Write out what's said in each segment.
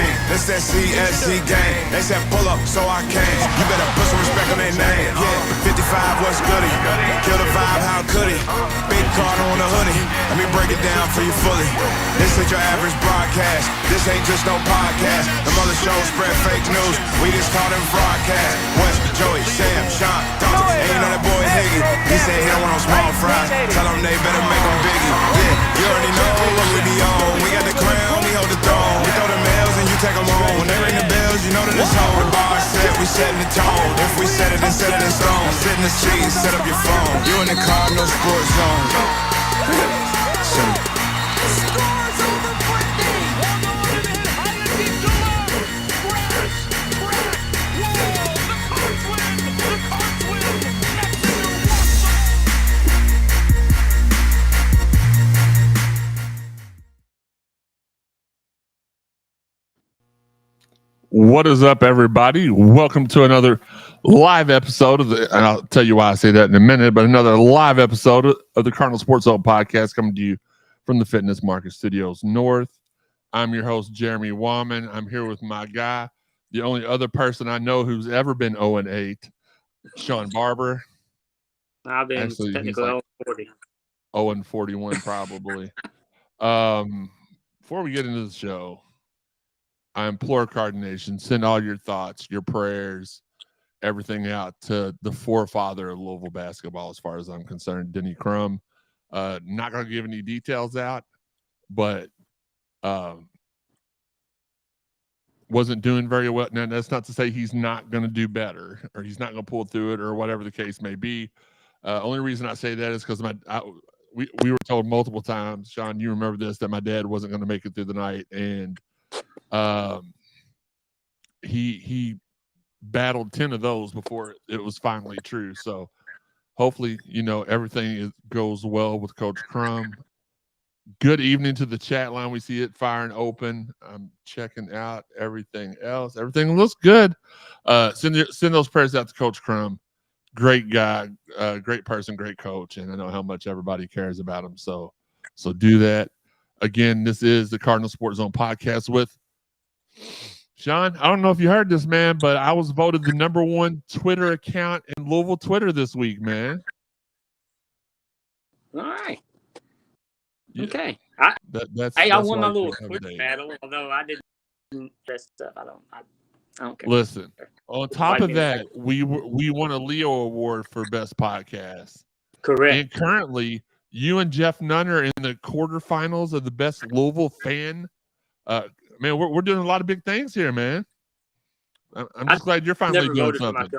restream. It's that CSZ game. They said pull up, so I came. You better put some respect on their name. Yeah, 55, what's goody? Kill the vibe, how could he? Big Cardinal on the hoodie. Let me break it down for you fully. This ain't your average broadcast. This ain't just no podcast. The mother shows spread fake news. We just call them broadcast. West, Joey, Sam, Shawn, Dalton. And you know that boy Higgy. He said he don't want no small fries. Tell them they better make them biggie. Yeah, you already know what we be on. We got the crown, we hold the throne. We throw the mails and you take them home. When they ring the bells, you know that it's home. The bar set, we setting the tone. If we set it, then set it in stone. Sit in the seat, set up your phone. You in the Cardinal sports zone. What is up, everybody? Welcome to another live episode of and I'll tell you why I say that in a minute, but another live episode of the Cardinal Sports Zone podcast coming to you from the Fitness Market Studios North. I'm your host, Jeremy Wallman. I'm here with my guy, the only other person I know who's ever been 0-8, Shawn Barber. I've been technically 40. 0-41 probably. Before we get into the show, I implore Cardination, send all your thoughts, your prayers, everything out to the forefather of Louisville basketball, as far as I'm concerned, Denny Crum. Not going to give any details out, but wasn't doing very well. Now, that's not to say he's not going to do better or he's not going to pull through it or whatever the case may be. Only reason I say that is because we were told multiple times, Shawn, you remember this, that my dad wasn't going to make it through the night, and he battled 10 of those before it was finally true. So hopefully, everything goes well with Coach Crum. Good evening to the chat line. We see it firing open. I'm checking out everything else. Everything looks good. Send those prayers out to Coach Crum. Great guy, great person, great coach, and I know how much everybody cares about him. So do that. Again, this is the Cardinal Sports Zone podcast with Shawn. I don't know if you heard this, man, but I was voted the #1 Twitter account in Louisville Twitter this week, man. All right. Yeah. Okay. That's I won my little Twitter battle, although I didn't that stuff. I don't care. Listen, on top of that, we won a Leo Award for Best Podcast. Correct. And currently, you and Jeff Nunn are in the quarterfinals of the Best Louisville Fan. Man, we're doing a lot of big things here, man. I'm just glad you're finally doing something.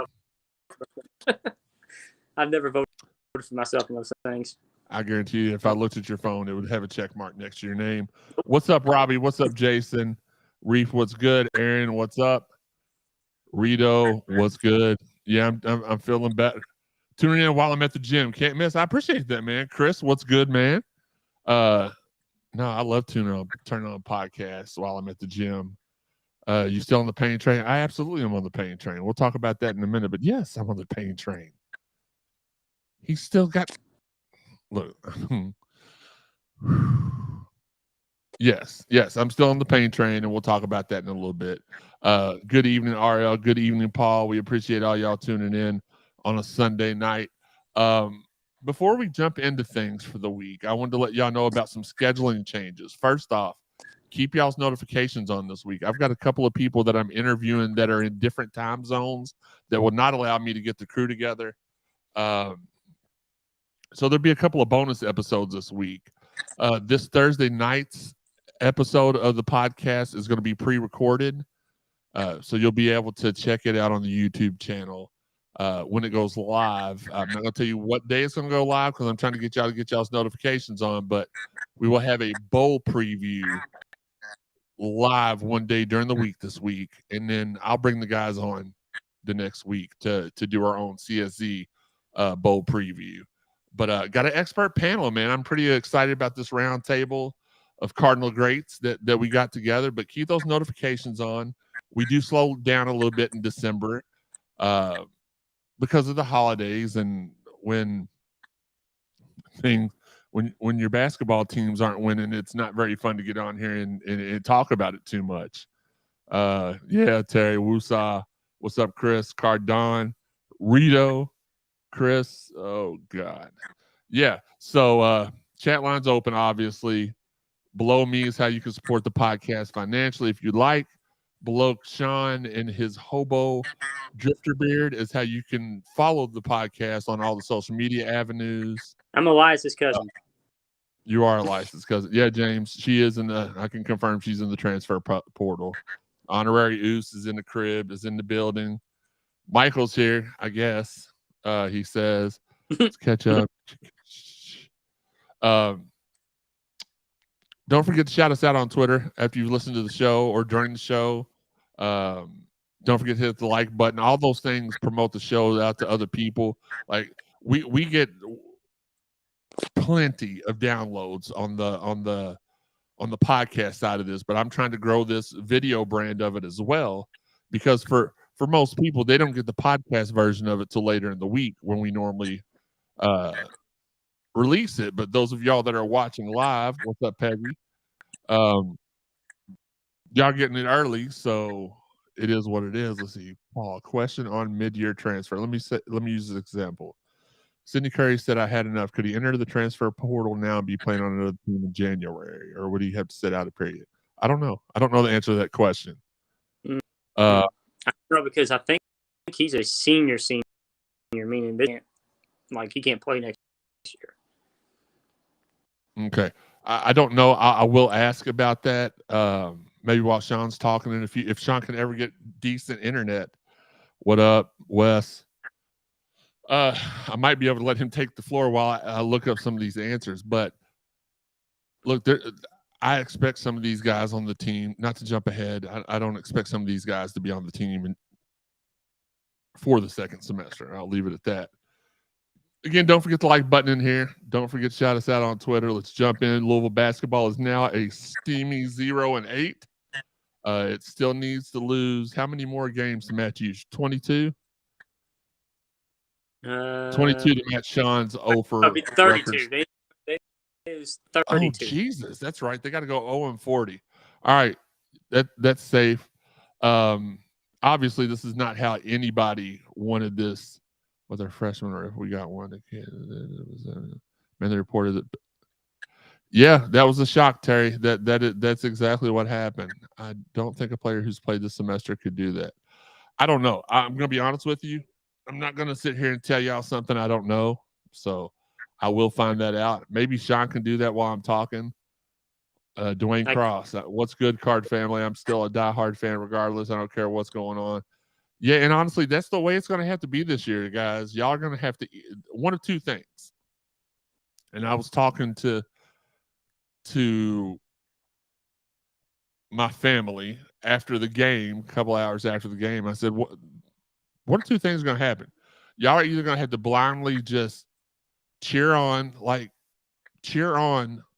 I've never voted for myself in those things. I guarantee you, if I looked at your phone, it would have a check mark next to your name. What's up, Robbie? What's up, Jason? Reef, what's good? Aaron, what's up? Rito, what's good? Yeah, I'm feeling better. Tuning in while I'm at the gym. Can't miss. I appreciate that, man. Chris, what's good, man? No, I love turning on podcasts while I'm at the gym. You still on the pain train? I absolutely am on the pain train. We'll talk about that in a minute. But yes, I'm on the pain train. He's still got. Look. Yes, I'm still on the pain train, and we'll talk about that in a little bit. Good evening, RL. Good evening, Paul. We appreciate all y'all tuning in on a Sunday night. Before we jump into things for the week, I wanted to let y'all know about some scheduling changes. First off, keep y'all's notifications on this week. I've got a couple of people that I'm interviewing that are in different time zones that will not allow me to get the crew together. So there'll be a couple of bonus episodes this week. This Thursday night's episode of the podcast is going to be pre-recorded. So you'll be able to check it out on the YouTube channel when it goes live. I'm not going to tell you what day it's going to go live because I'm trying to get y'all's notifications on, but we will have a bowl preview live one day during the week this week, and then I'll bring the guys on the next week to do our own CSZ bowl preview. But got an expert panel, man. I'm pretty excited about this round table of Cardinal greats that we got together, but keep those notifications on. We do slow down a little bit in December because of the holidays and when your basketball teams aren't winning, it's not very fun to get on here and talk about it too much. Yeah, Terry, Wusa. What's up, Chris? Cardon, Rito, Chris. Oh, God. Yeah. So chat line's open, obviously. Below me is how you can support the podcast financially if you'd like. Below Shawn and his hobo drifter beard is how you can follow the podcast on all the social media avenues. I'm Elias's cousin. You are Elias's cousin. Yeah, James. She is I can confirm she's in the transfer portal. Honorary Oos is in the crib, is in the building. Michael's here, I guess. He says, let's catch up. Don't forget to shout us out on Twitter after you've listened to the show or during the show. Don't forget to hit the like button. All those things promote the show out to other people. Like we get plenty of downloads on the podcast side of this, but I'm trying to grow this video brand of it as well, because for most people, they don't get the podcast version of it till later in the week when we normally release it. But those of y'all that are watching live, what's up, Peggy? Y'all getting it early, so it is what it is. Let's see. Paul, question on mid-year transfer. Let me use this example. Sidney Curry said I had enough. Could he enter the transfer portal now and be playing on another team in January, or would he have to sit out a period? I don't know. I don't know the answer to that question. I don't know, because I think he's a senior, meaning he can't play next year. Okay. I don't know. I will ask about that. Maybe while Shawn's talking, and if Shawn can ever get decent internet. What up, Wes? I might be able to let him take the floor while I look up some of these answers. But look, I expect some of these guys on the team, not to jump ahead, I don't expect some of these guys to be on the team for the second semester. I'll leave it at that. Again, don't forget the like button in here. Don't forget to shout us out on Twitter. Let's jump in. Louisville basketball is now a steamy 0-8. It still needs to lose. How many more games to match you? 22? 22 to match Shawn's 0 for 32. They is 32. Oh, Jesus. That's right. They got to go 0-40. All right. That's safe. Obviously, this is not how anybody wanted this with our freshman, or if we got one. Man, they reported that. Yeah, that was a shock, Terry. That's exactly what happened. I don't think a player who's played this semester could do that. I don't know. I'm going to be honest with you. I'm not going to sit here and tell y'all something I don't know. So I will find that out. Maybe Shawn can do that while I'm talking. Dwayne Cross. What's good, Card family? I'm still a diehard fan regardless. I don't care what's going on. Yeah, and honestly, that's the way it's going to have to be this year, guys. Y'all are going to have to one of two things. And I was talking to my family after the game, a couple hours after the game. I said, what are two things going to happen? Y'all are either going to have to blindly just cheer on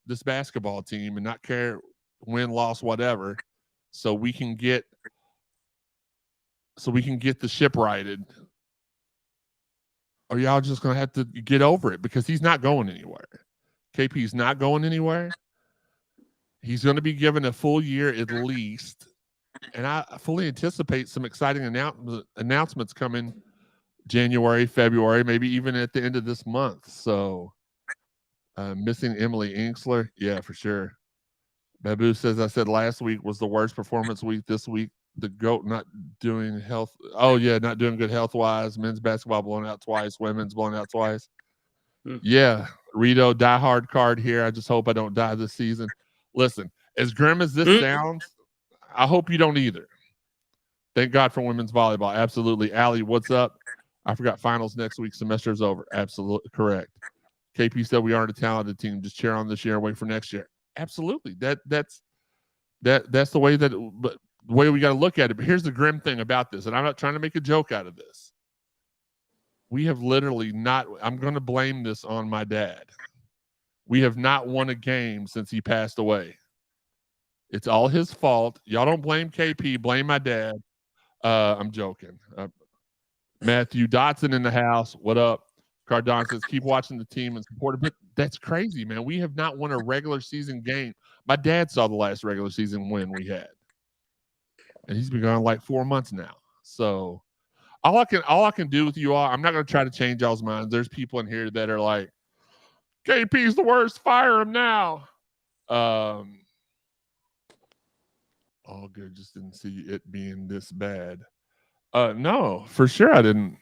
this basketball team and not care win, loss, whatever, so we can get the ship righted, or y'all just going to have to get over it, because he's not going anywhere. KP's not going anywhere. He's going to be given a full year at least, and I fully anticipate some exciting announcements coming January, February, maybe even at the end of this month. So missing Emily Inksler, yeah, for sure. Babu says, I said last week was the worst performance week. This week, the GOAT not doing health. Oh, yeah, not doing good health-wise. Men's basketball blown out twice. Women's blown out twice. Yeah, Rito, diehard Card here. I just hope I don't die this season. Listen, as grim as this sounds, I hope you don't either. Thank God for women's volleyball. Absolutely. Allie, what's up? I forgot finals next week. Semester's over. Absolutely correct. KP said we aren't a talented team. Just cheer on this year and wait for next year. Absolutely. That's the way the way we got to look at it. But here's the grim thing about this, and I'm not trying to make a joke out of this. We have literally not. I'm going to blame this on my dad. We have not won a game since he passed away. It's all his fault. Y'all don't blame KP. Blame my dad. I'm joking. Matthew Dotson in the house. What up? Cardon says, keep watching the team and support it. But that's crazy, man. We have not won a regular season game. My dad saw the last regular season win we had. and he's been gone like 4 months now. So all I can do with you all, I'm not going to try to change y'all's minds. There's people in here that are like, KP's the worst, fire him now. All good, just didn't see it being this bad. No, for sure I didn't.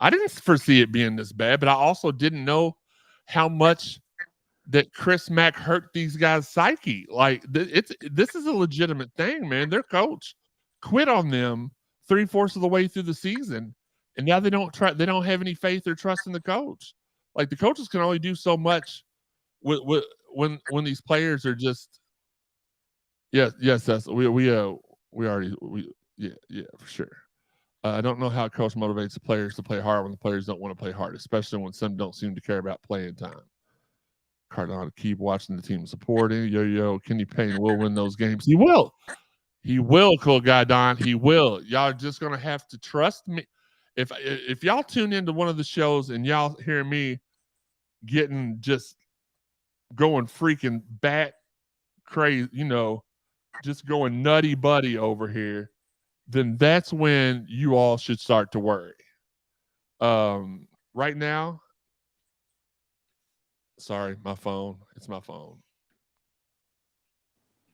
I didn't foresee it being this bad, but I also didn't know how much that Chris Mack hurt these guys' psyche. Like this is a legitimate thing, man. Their coach quit on them 3/4 of the way through the season, and now they don't have any faith or trust in the coach. Like the coaches can only do so much when these players are just. Yes, that's we already for sure. I don't know how a coach motivates the players to play hard when the players don't want to play hard, especially when some don't seem to care about playing time. Cardinal, keep watching the team supporting. Yo, Kenny Payne will win those games. He will. He will, cool guy Don. He will. Y'all are just gonna have to trust me. If y'all tune into one of the shows and y'all hear me getting just going freaking bat crazy, just going nutty buddy over here, then that's when you all should start to worry. Right now, sorry, my phone. It's my phone.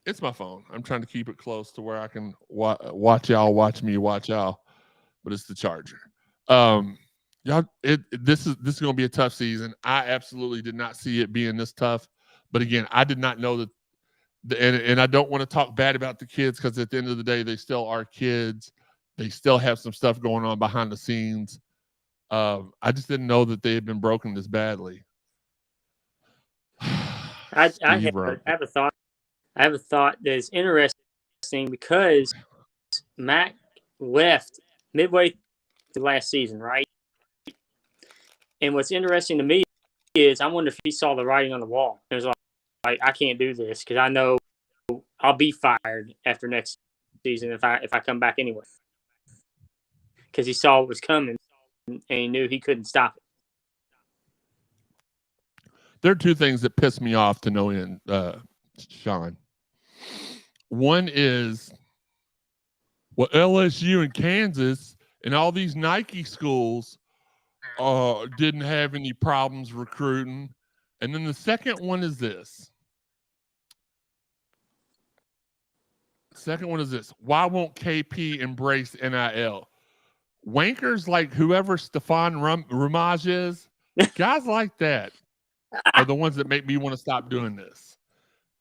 It's my phone. I'm trying to keep it close to where I can watch y'all, watch me, watch y'all, but it's the charger. Y'all, this is going to be a tough season. I absolutely did not see it being this tough, but again, I did not know that. And I don't want to talk bad about the kids because at the end of the day, they still are kids. They still have some stuff going on behind the scenes. I just didn't know that they had been broken this badly. I have a thought. I have a thought that's interesting because Mac left midway through last season, right? And what's interesting to me is I wonder if he saw the writing on the wall. It was like, I can't do this because I know I'll be fired after next season if I come back anyway. Because he saw what was coming and he knew he couldn't stop it. There are two things that piss me off to no end, Shawn. One is LSU and Kansas and all these Nike schools didn't have any problems recruiting. And then the second one is this. Why won't KP embrace NIL? Wankers like whoever Stefan Ramage is, guys like that are the ones that make me want to stop doing this.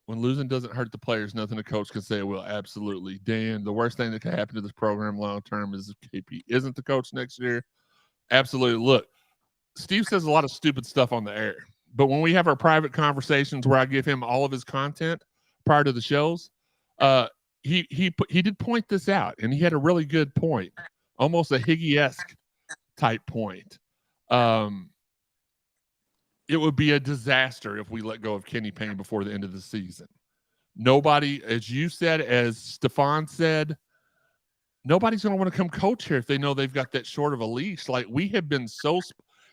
When losing doesn't hurt the players, nothing a coach can say it will. Absolutely. Dan, the worst thing that can happen to this program long term is if KP isn't the coach next year. Absolutely. Look, Steve says a lot of stupid stuff on the air, but when we have our private conversations where I give him all of his content prior to the shows, he did point this out, and he had a really good point, almost a Higgy-esque type point. It would be a disaster if we let go of Kenny Payne before the end of the season. Nobody, as you said, as Stefan said, nobody's going to want to come coach here if they know they've got that short of a leash. Like, we have been so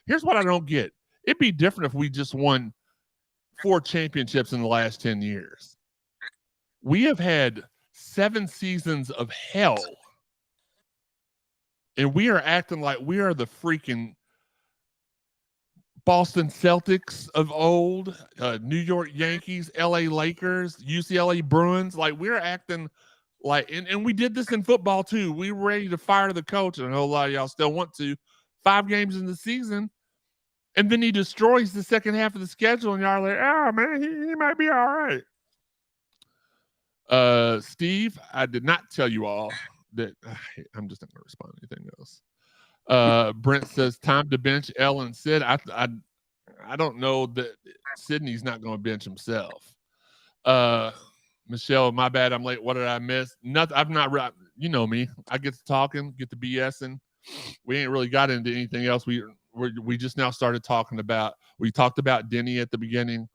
here's what I don't get. It'd be different if we just won 4 championships in the last 10 years. We have had 7 seasons of hell, and we are acting like we are the freaking Boston Celtics of old, New York Yankees, LA Lakers, UCLA Bruins. Like, we're acting like, and we did this in football too. We were ready to fire the coach, and a whole lot of y'all still want to. 5 games in the season, and then he destroys the second half of the schedule, and y'all are like, oh man, he might be all right. Steve, I did not tell you all that. I'm just not going to respond to anything else. Brent says time to bench Ellen Sid. I don't know that Sydney's not going to bench himself. Michelle, my bad. I'm late. What did I miss? Nothing. I've not. You know me. I get to talking, get to BSing. We ain't really got into anything else. We just now started talking about. We talked about Denny at the beginning,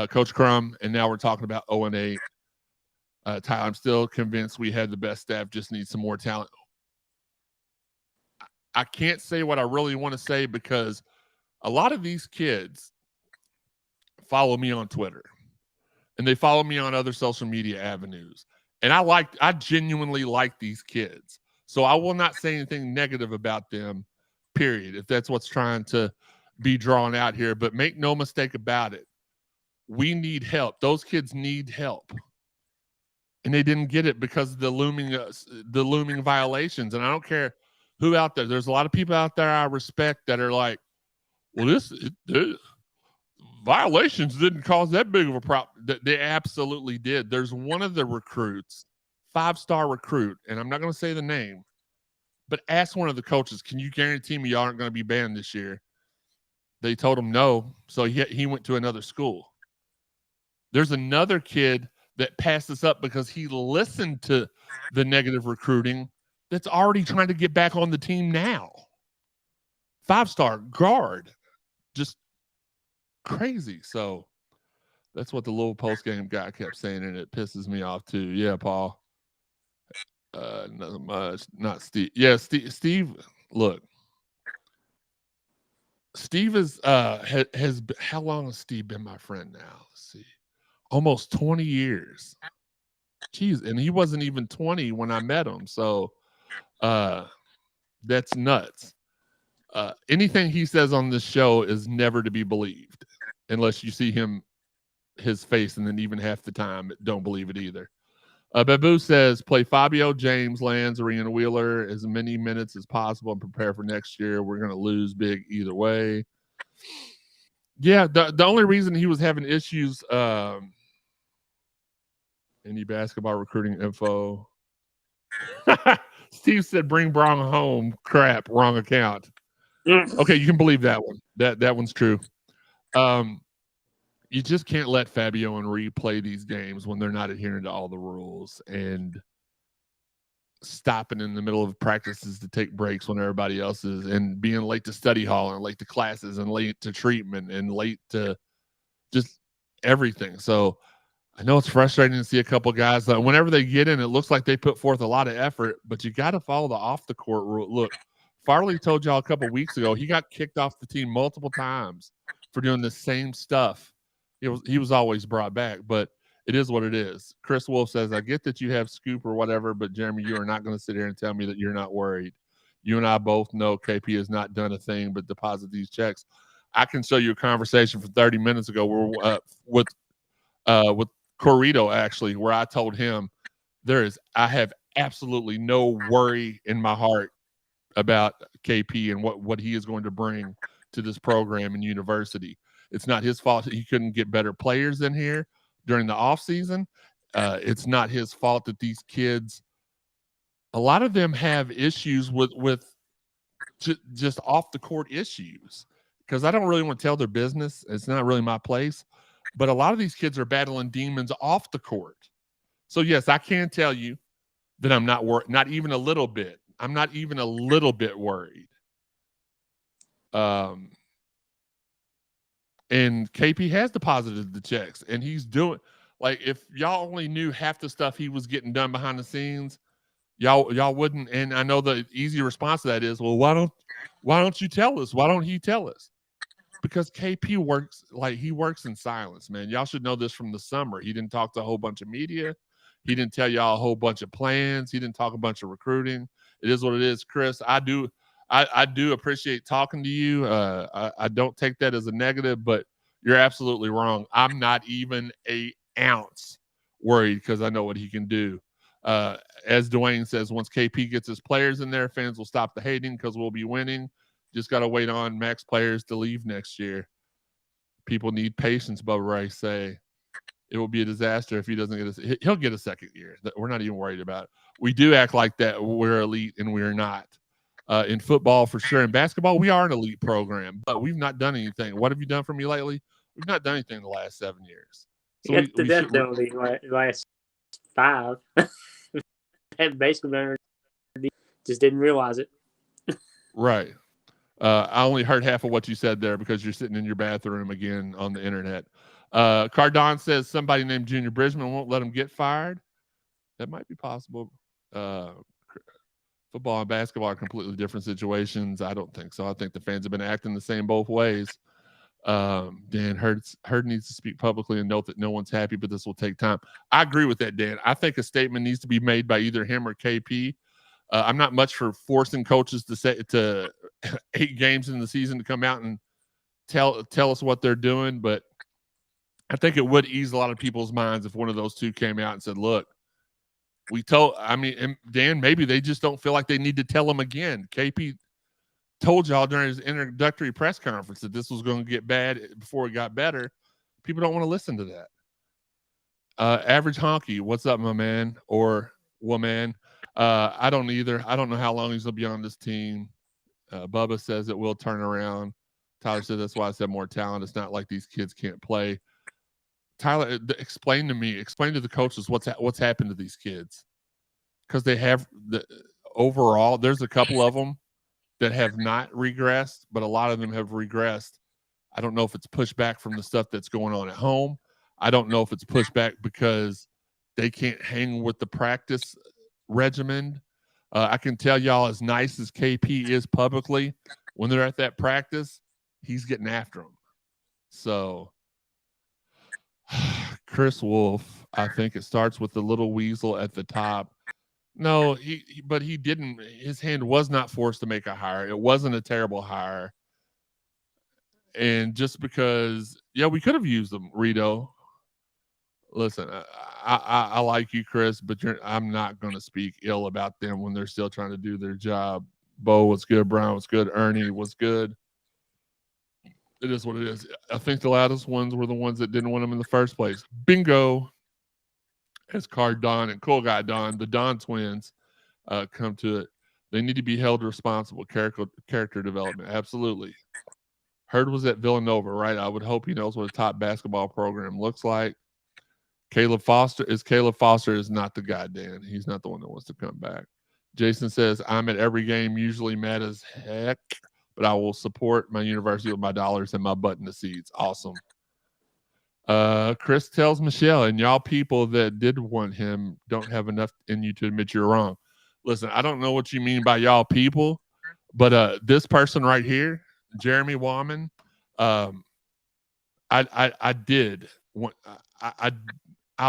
Coach Crum, and now we're talking about 0-8. Tyler, I'm still convinced we had the best staff. Just need some more talent. I can't say what I really want to say because a lot of these kids follow me on Twitter and they follow me on other social media avenues. And I genuinely like these kids. So I will not say anything negative about them, period, if that's what's trying to be drawn out here. But make no mistake about it. We need help. Those kids need help. And they didn't get it because of the looming violations. And I don't care who out there. There's a lot of people out there I respect that are like, well, this violations didn't cause that big of a problem. They absolutely did. There's one of the recruits, 5-star recruit, and I'm not going to say the name, but ask one of the coaches, can you guarantee me y'all aren't going to be banned this year? They told him no, so he went to another school. There's another kid that passed this up because he listened to the negative recruiting that's already trying to get back on the team now. 5-star guard. Just crazy. So that's what the little post-game guy kept saying, and it pisses me off too. Yeah, Paul. Not much. Not Steve. Yeah, Steve, look. Steve is has how long has Steve been my friend now? Let's see. Almost 20 years. Jeez, and he wasn't even 20 when I met him. So that's nuts. Anything he says on this show is never to be believed unless you see his face, and then even half the time don't believe it either. Babu says, play Fabio, James, Lands, Arena Wheeler as many minutes as possible and prepare for next year. We're going to lose big either way. Yeah, the only reason he was having issues, any basketball recruiting info. Steve said, bring Braun home. Crap, wrong account. Okay, you can believe that one. That one's true. You just can't let Fabio and Reed play these games when they're not adhering to all the rules and stopping in the middle of practices to take breaks when everybody else is, and being late to study hall and late to classes and late to treatment and late to just everything. So I know it's frustrating to see a couple guys that whenever they get in, it looks like they put forth a lot of effort, but you got to follow the off the court rule. Look, Farley told y'all a couple weeks ago, he got kicked off the team multiple times for doing the same stuff. He was always brought back, but it is what it is. Chris Wolf says, I get that you have scoop or whatever, but Jeremy, you are not going to sit here and tell me that you're not worried. You and I both know KP has not done a thing but deposit these checks. I can show you a conversation from 30 minutes ago where with Corrito, actually, where I told him I have absolutely no worry in my heart about KP and what he is going to bring to this program and university. It's not his fault that he couldn't get better players in here during the offseason. It's not his fault that these kids, a lot of them have issues with just off the court issues, because I don't really want to tell their business. It's not really my place. But a lot of these kids are battling demons off the court. So, yes, I can tell you that I'm not worried, not even a little bit. I'm not even a little bit worried. And KP has deposited the checks, and he's doing, like, if y'all only knew half the stuff he was getting done behind the scenes, y'all wouldn't. And I know the easy response to that is, well, why don't you tell us? Why don't he tell us? Because KP works in silence, man. Y'all should know this from the summer. He didn't talk to a whole bunch of media. He didn't tell y'all a whole bunch of plans. He didn't talk a bunch of recruiting. It is what it is, Chris. I do appreciate talking to you. I don't take that as a negative, but you're absolutely wrong. I'm not even an ounce worried because I know what he can do. As Dwayne says, once KP gets his players in there, fans will stop the hating because we'll be winning. Just got to wait on max players to leave next year. People need patience, Bubba Ray say. It will be a disaster if he doesn't get he'll get a second year. We're not even worried about it. We do act like that we're elite, and we're not. In football, for sure. In basketball, we are an elite program, but we've not done anything. What have you done for me lately? We've not done anything in the last 7 years. So you got the death penalty last 5. And basically just didn't realize it. Right. I only heard half of what you said there because you're sitting in your bathroom again on the internet. Cardinal says somebody named Junior Bridgman won't let him get fired. That might be possible. Football and basketball are completely different situations. I don't think so. I think the fans have been acting the same both ways. Dan, Hurd needs to speak publicly and note that no one's happy, but this will take time. I agree with that, Dan. I think a statement needs to be made by either him or KP. I'm not much for forcing coaches to say to 8 games in the season to come out and tell us what they're doing, but I think it would ease a lot of people's minds if one of those two came out and said, look, Dan, maybe they just don't feel like they need to tell them again. KP told y'all during his introductory press conference that this was going to get bad before it got better. People don't want to listen to that. Average Honky, what's up, my man or woman? I don't either. I don't know how long he's going to be on this team. Bubba says it will turn around. Tyler said that's why I said more talent. It's not like these kids can't play. Tyler, explain to the coaches what's happened to these kids, because they have overall. There's a couple of them that have not regressed, but a lot of them have regressed. I don't know if it's pushback from the stuff that's going on at home. I don't know if it's pushback because they can't hang with the practice regimen. I can tell y'all, as nice as KP is publicly, when they're at that practice, he's getting after them. So Chris Wolf, I think it starts with the little weasel at the top. No, but he didn't. His hand was not forced to make a hire. It wasn't a terrible hire. And just because, we could have used them, Rito. Listen, I like you, Chris, but I'm not going to speak ill about them when they're still trying to do their job. Bo was good. Brown was good. Ernie was good. It is what it is. I think the loudest ones were the ones that didn't want him in the first place. Bingo. As Cardinal and Cool Guy Don, the Don twins, come to it. They need to be held responsible. Character development. Absolutely. Hurd was at Villanova, right? I would hope he knows what a top basketball program looks like. Caleb Foster is not the guy, Dan. He's not the one that wants to come back. Jason says, I'm at every game, usually mad as heck, but I will support my university with my dollars and my butt in the seats. Awesome. Chris tells Michelle, and y'all people that did want him don't have enough in you to admit you're wrong. Listen, I don't know what you mean by y'all people, but this person right here, Jeremy Wallman, I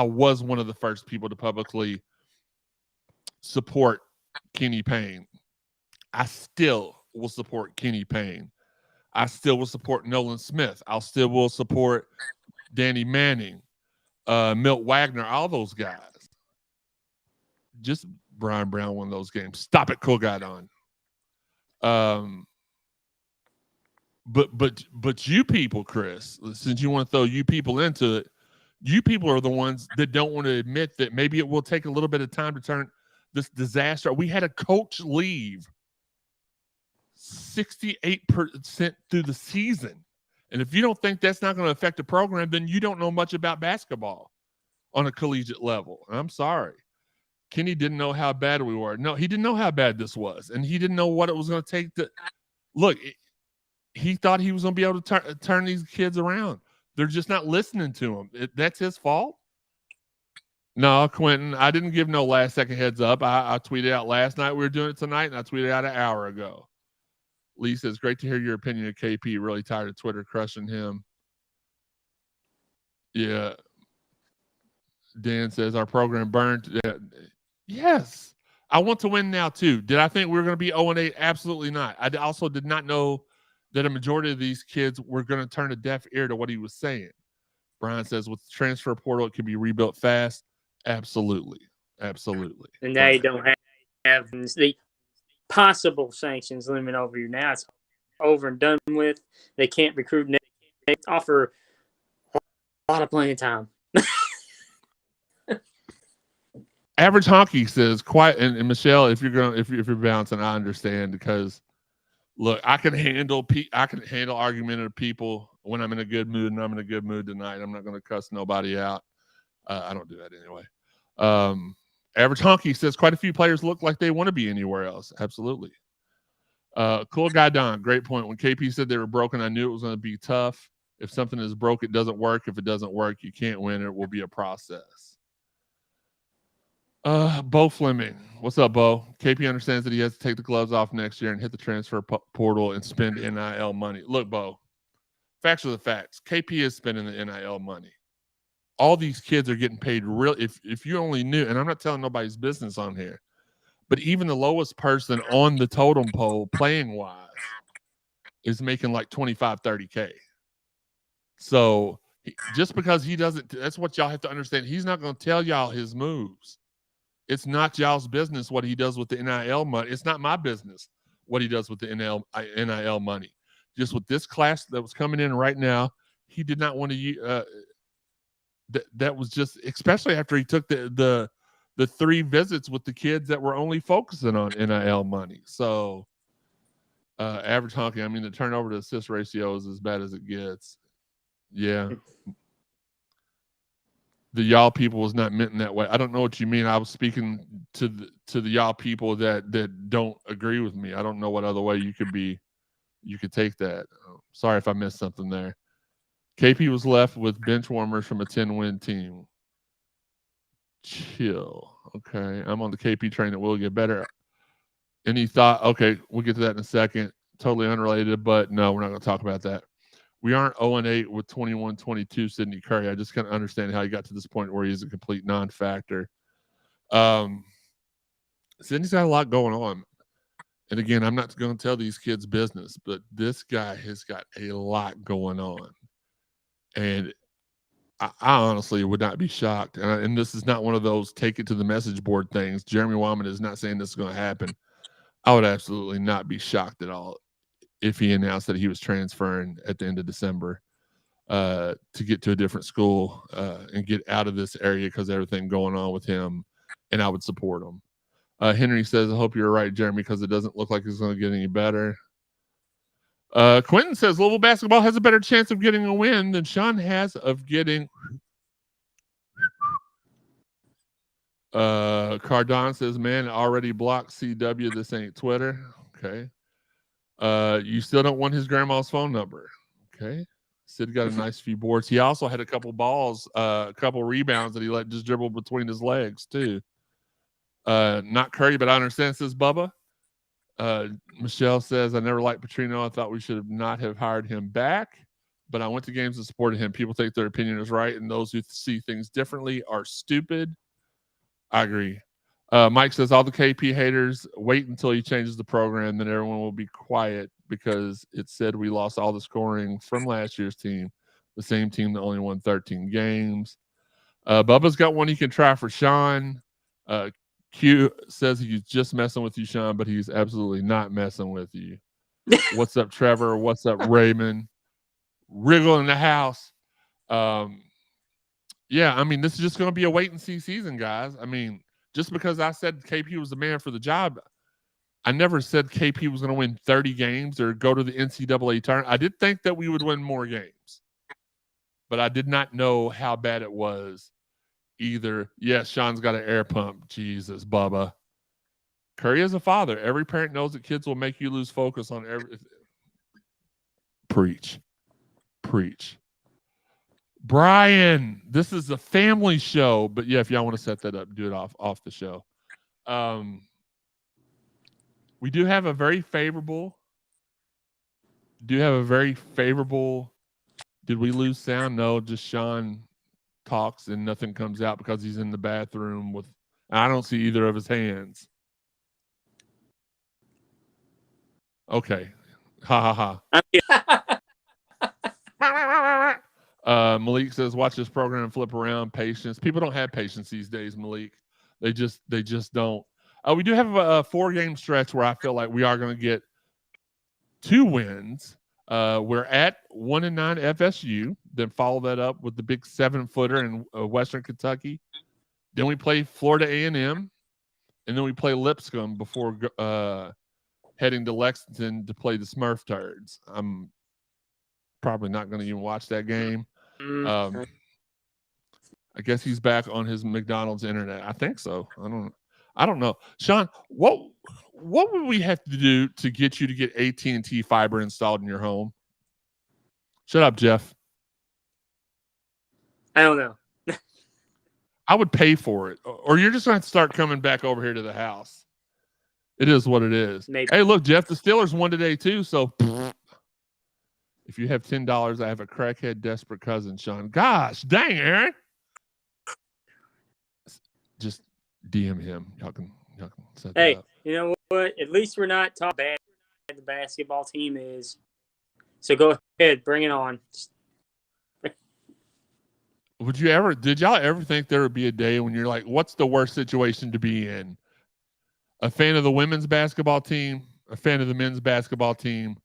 was one of the first people to publicly support Kenny Payne. I still will support Kenny Payne. I still will support Nolan Smith. I still will support Danny Manning, Milt Wagner, all those guys. Just Brian Brown won those games. Stop it, Cool Guy Don. But you people, Chris, since you want to throw you people into it, you people are the ones that don't want to admit that maybe it will take a little bit of time to turn this disaster. We had a coach leave 68% through the season. And if you don't think that's not going to affect the program, then you don't know much about basketball on a collegiate level. I'm sorry. Kenny didn't know how bad we were. No, he didn't know how bad this was. And he didn't know what it was going to take to look. He thought he was going to be able to turn these kids around. They're just not listening to him. That's his fault? No, Quentin, I didn't give no last second heads up. I tweeted out last night we were doing it tonight, and I tweeted out an hour ago. Lee says, great to hear your opinion of KP. Really tired of Twitter crushing him. Yeah. Dan says, our program burned. Yes. I want to win now, too. Did I think we were going to be 0-8? Absolutely not. I also did not know that a majority of these kids were going to turn a deaf ear to what he was saying. Brian says, with the transfer portal, it can be rebuilt fast. Absolutely. Absolutely. And now you don't have the possible sanctions limit over you. Now it's over and done with. They can't recruit. They offer a lot of playing time. Average Hockey says, quiet. And Michelle, if you're bouncing, I understand, because look, I can handle argumentative people when I'm in a good mood, and I'm in a good mood tonight. I'm not going to cuss nobody out. I don't do that anyway. Average Honky says quite a few players look like they want to be anywhere else. Absolutely. Cool Guy Don, great point. When KP said they were broken, I knew it was going to be tough. If something is broke, it doesn't work. If it doesn't work, you can't win. It will be a process. Bo Fleming. What's up, Bo? KP understands that he has to take the gloves off next year and hit the transfer portal and spend NIL money. Look, Bo, facts are the facts. KP is spending the NIL money. All these kids are getting paid real. If you only knew, and I'm not telling nobody's business on here, but even the lowest person on the totem pole playing wise is making like 25, 30K. So just because he doesn't, that's what y'all have to understand. He's not going to tell y'all his moves. It's not y'all's business what he does with the NIL money. It's not my business what he does with the NIL money. Just with this class that was coming in right now, he did not want to. That was just, especially after he took the 3 visits with the kids that were only focusing on NIL money. So average honking, I mean, the turnover to assist ratio is as bad as it gets. Yeah. The y'all people was not meant in that way. I don't know what you mean. I was speaking to the y'all people that don't agree with me. I don't know what other way you could take that. Sorry if I missed something there. KP was left with bench warmers from a 10-win team. Chill. Okay. I'm on the KP train that will get better. Any thought? Okay, we'll get to that in a second. Totally unrelated, but no, we're not going to talk about that. We aren't 0-8 with 21-22 Sidney Curry. I just can't understand how he got to this point where he's a complete non-factor. Sidney's got a lot going on. And again, I'm not going to tell these kids business, but this guy has got a lot going on. And I honestly would not be shocked. And this is not one of those take it to the message board things. Jeremy Wyman is not saying this is going to happen. I would absolutely not be shocked at all if he announced that he was transferring at the end of December to get to a different school and get out of this area because of everything going on with him. And I would support him. Henry says, I hope you're right, Jeremy, because it doesn't look like it's going to get any better. Quentin says Louisville basketball has a better chance of getting a win than Shawn has of getting. Cardinal says, man, already blocked CW. This ain't Twitter. Okay. You still don't want his grandma's phone number. Okay. Sid got a nice few boards. He also had a couple balls, a couple rebounds that he let just dribble between his legs too. Not Curry, but I understand, says Bubba. Michelle says, I never liked Petrino. I thought we should not have hired him back, but I went to games and supported him. People think their opinion is right, and those who see things differently are stupid. I agree. Mike says, all the KP haters, wait until he changes the program, then everyone will be quiet because it said we lost all the scoring from last year's team, the same team that only won 13 games. Bubba's got one he can try for Shawn. Q says he's just messing with you, Shawn, but he's absolutely not messing with you. What's up, Trevor? What's up, Raymond? Wriggle in the house. Yeah, I mean, this is just going to be a wait-and-see season, guys. I mean, just because I said KP was the man for the job, I never said KP was going to win 30 games or go to the NCAA tournament. I did think that we would win more games, but I did not know how bad it was. Either, yes, Shawn's got an air pump. Jesus, Bubba. Curry is a father. Every parent knows that kids will make you lose focus on everything. Preach. Brian, this is a family show, but yeah, if y'all want to set that up, do it off the show. We do have a very favorable. Did we lose sound? No, just Shawn talks and nothing comes out because he's in the bathroom with. I don't see either of his hands. Okay, ha. Malik says, "Watch this program and flip around. Patience. People don't have patience these days, Malik. They just don't. We do have a 4-game stretch where I feel like we are going to get 2 wins. We're at 1-9 FSU. Then follow that up with the big 7-footer in Western Kentucky. Then we play Florida A&M, and then we play Lipscomb before heading to Lexington to play the Smurf Turds. I'm probably not going to even watch that game. I guess he's back on his McDonald's internet. I think so. I don't know. Shawn, what would we have to do to get you to get AT&T fiber installed in your home? Shut up, Jeff. I don't know. I would pay for it. Or you're just going to have to start coming back over here to the house. It is what it is. Maybe. Hey, look, Jeff, the Steelers won today too, so If you have $10, I have a crackhead desperate cousin, Shawn. Gosh, dang, Aaron. Just DM him. Y'all can set that up. You know what? At least we're not talking bad the basketball team is. So go ahead, bring it on. Did y'all ever think there would be a day when you're like, what's the worst situation to be in? A fan of the women's basketball team, a fan of the men's basketball team,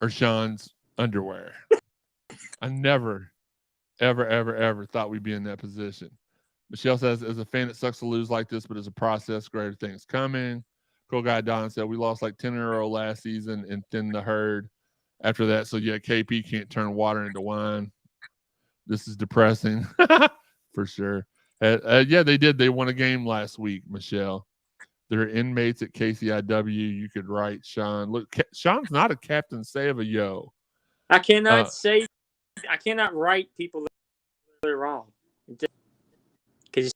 or Shawn's underwear? I never, ever thought we'd be in that position. Michelle says, as a fan, it sucks to lose like this, but as a process, greater things coming. Cool guy Don said, we lost like 10 in a row last season and thinned the herd after that. So, yeah, KP can't turn water into wine. This is depressing for sure. Yeah, they did. They won a game last week, Michelle. They're inmates at KCIW. You could write Shawn. Look, Shawn's not a Captain Save a Yo. I cannot write people that are wrong. Because you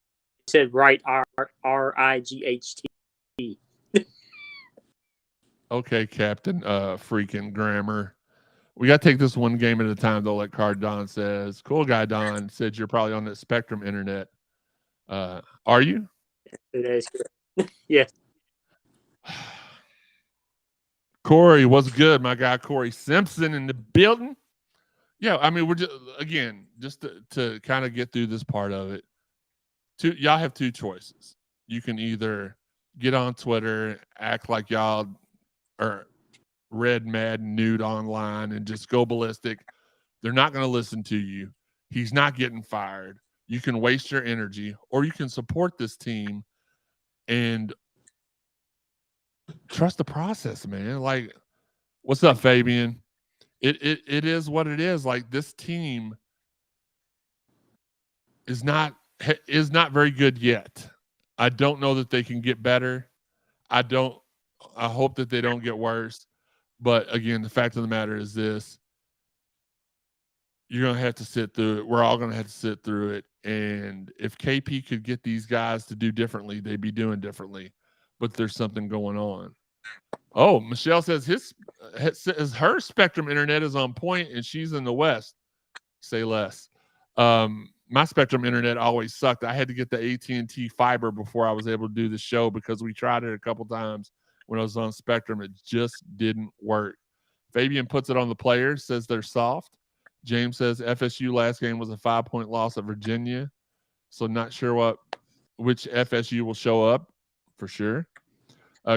said write R-I-G-H-T. Okay, Captain freaking grammar. We got to take this one game at a time, though, like Cardinal says. Cool guy Don said you're probably on the Spectrum internet. Are you? It is correct. Yes. Corey, what's good? My guy Corey Simpson in the building. Yeah, I mean, we're just to kind of get through this part of it. Y'all have two choices. You can either get on Twitter, act like y'all are red, mad, nude online and just go ballistic. They're not going to listen to you. He's not getting fired. You can waste your energy, or you can support this team and trust the process, man. Like, what's up, Fabian? It is what it is. Like, this team is not very good yet. I don't know that they can get better. I hope that they don't get worse. But again, the fact of the matter is this: you're going to have to sit through it. We're all going to have to sit through it. And if KP could get these guys to do differently, they'd be doing differently. But there's something going on. Oh, Michelle says her Spectrum internet is on point and she's in the West. Say less. My Spectrum internet always sucked. I had to get the AT&T fiber before I was able to do the show because we tried it a couple times when I was on Spectrum. It just didn't work. Fabian puts it on the players, says they're soft. James says FSU last game was a 5-point loss at Virginia. So not sure which FSU will show up for sure.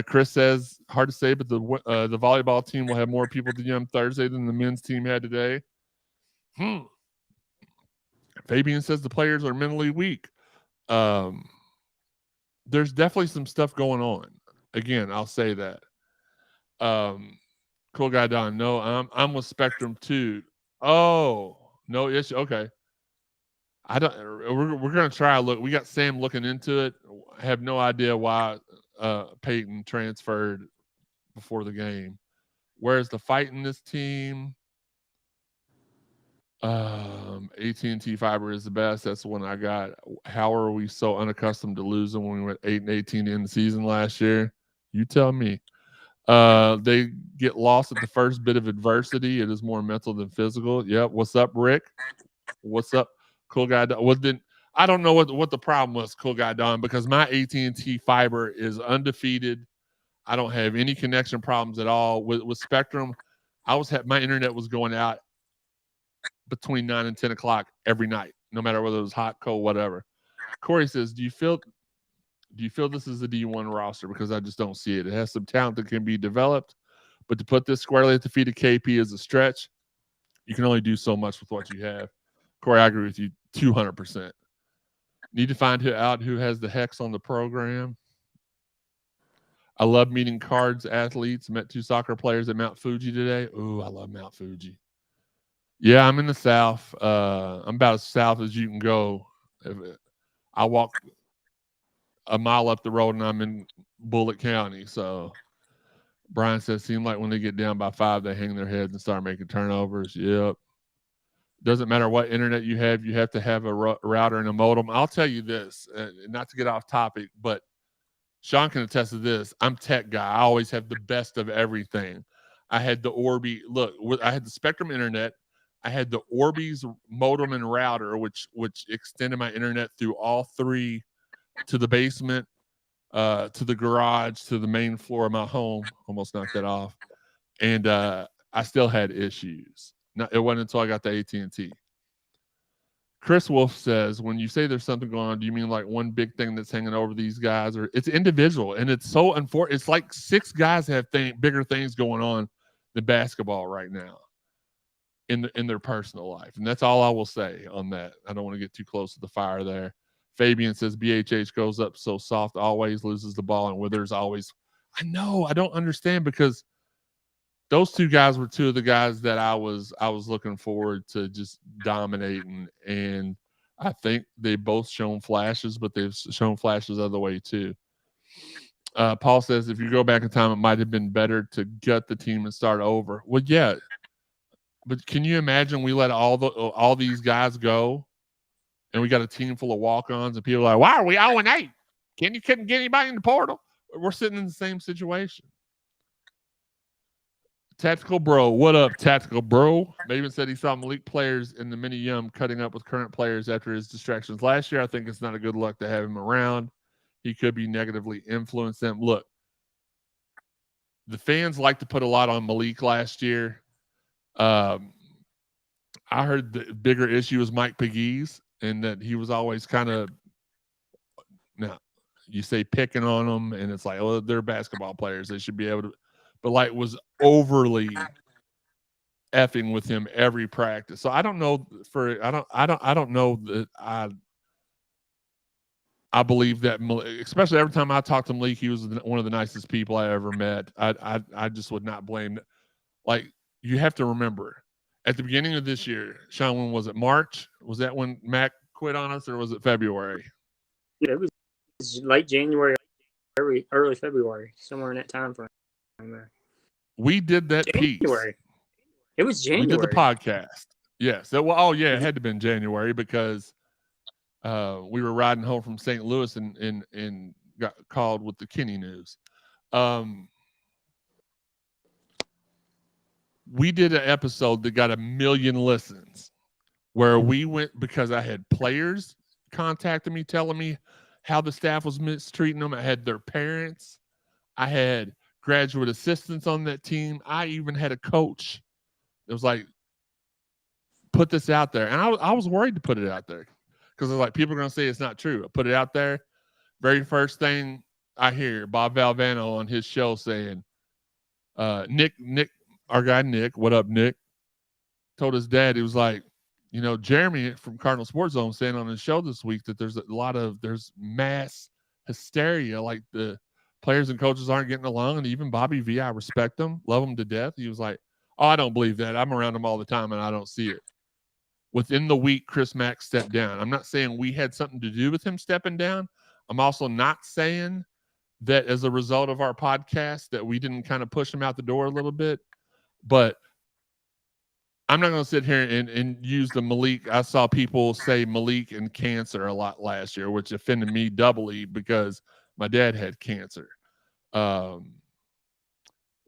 Chris says, hard to say, but the volleyball team will have more people to DM Thursday than the men's team had today. Fabian says the players are mentally weak. There's definitely some stuff going on. Again, I'll say that. Cool guy Don. No, I'm with Spectrum too. Oh, no issue. Okay. We're gonna try a look. We got Sam looking into it. I have no idea why Payton transferred before the game. Where's the fight in this team? AT&T fiber is the best. That's the one I got. How are we so unaccustomed to losing when we went 8-18 in the season last year? You tell me. They get lost at the first bit of adversity. It is more mental than physical. Yep. What's up, Rick? What's up, cool guy? I don't know what the problem was, cool guy Don, because my AT&T fiber is undefeated. I don't have any connection problems at all with Spectrum. My internet was going out between 9 and 10 o'clock every night, no matter whether it was hot, cold, whatever. Corey says, do you feel this is a D1 roster? Because I just don't see it. It has some talent that can be developed, but to put this squarely at the feet of KP is a stretch. You can only do so much with what you have. Corey, I agree with you 200%. Need to find out who has the hex on the program. I love meeting cards athletes. Met 2 soccer players at Mount Fuji today. Ooh, I love Mount Fuji. Yeah, I'm in the South. I'm about as south as you can go. I walk a mile up the road and I'm in Bullitt County. So Brian says, seems like when they get down by 5, they hang their heads and start making turnovers. Yep. Doesn't matter what internet you have to have a router and a modem. I'll tell you this, not to get off topic, but Shawn can attest to this. I'm tech guy. I always have the best of everything. I had the Orbi. Look, I had the Spectrum internet. I had the Orbeez modem and router, which extended my internet through all three to the basement, to the garage, to the main floor of my home. Almost knocked that off. And I still had issues. It wasn't until I got the AT&T. Chris Wolf says, when you say there's something going on, do you mean like one big thing that's hanging over these guys? Or it's individual, and it's so unfortunate. It's like 6 guys have bigger things going on than basketball right now in their personal life. And that's all I will say on that. I don't want to get too close to the fire there. Fabian says, BHH goes up so soft, always loses the ball, and Withers always. I know. I don't understand, because those 2 guys were 2 of the guys that I was looking forward to just dominating, and I think they both shown flashes, but they've shown flashes other way too. Paul says, if you go back in time, it might have been better to gut the team and start over. Well, yeah, but can you imagine we let all these guys go, and we got a team full of walk-ons, and people are like, why are we 0-8? Couldn't get anybody in the portal? We're sitting in the same situation. Tactical Bro, what up, Tactical Bro? Maven said he saw Malik players in the mini yum cutting up with current players after his distractions last year. I think it's not a good luck to have him around. He could be negatively influence them. Look, the fans like to put a lot on Malik last year. I heard the bigger issue was Mike Pegues, and that he was always kind of, now you say picking on them, and it's like, oh, they're basketball players. They should be able to. But like was overly effing with him every practice. So I don't know I don't know that I believe that, especially every time I talked to Malik, he was one of the nicest people I ever met. I just would not blame. Like, you have to remember, at the beginning of this year, Shawn, when was it? March? Was that when Mac quit on us, or was it February? Yeah, it was late January, early February, somewhere in that time frame. We did that January. piece. It was January. We did the podcast. Yes. It had to have been January, because we were riding home from St. Louis and got called with the Kenny news. We did an episode that got 1 million listens, where we went, because I had players contacting me telling me how the staff was mistreating them. I had their parents. I had graduate assistants on that team. I even had a coach. It was like, put this out there. And I was worried to put it out there, because like, people are going to say it's not true. I put it out there. Very first thing I hear, Bob Valvano on his show saying, Nick, our guy Nick, what up, Nick, told his dad, he was like, Jeremy from Cardinal Sports Zone saying on his show this week that there's mass hysteria, like the players and coaches aren't getting along, and even Bobby V, I respect him, love him to death. He was like, oh, I don't believe that. I'm around him all the time, and I don't see it. Within the week, Chris Mack stepped down. I'm not saying we had something to do with him stepping down. I'm also not saying that as a result of our podcast that we didn't kind of push him out the door a little bit. But I'm not going to sit here and use the Malik. I saw people say Malik and cancer a lot last year, which offended me doubly, because my dad had cancer.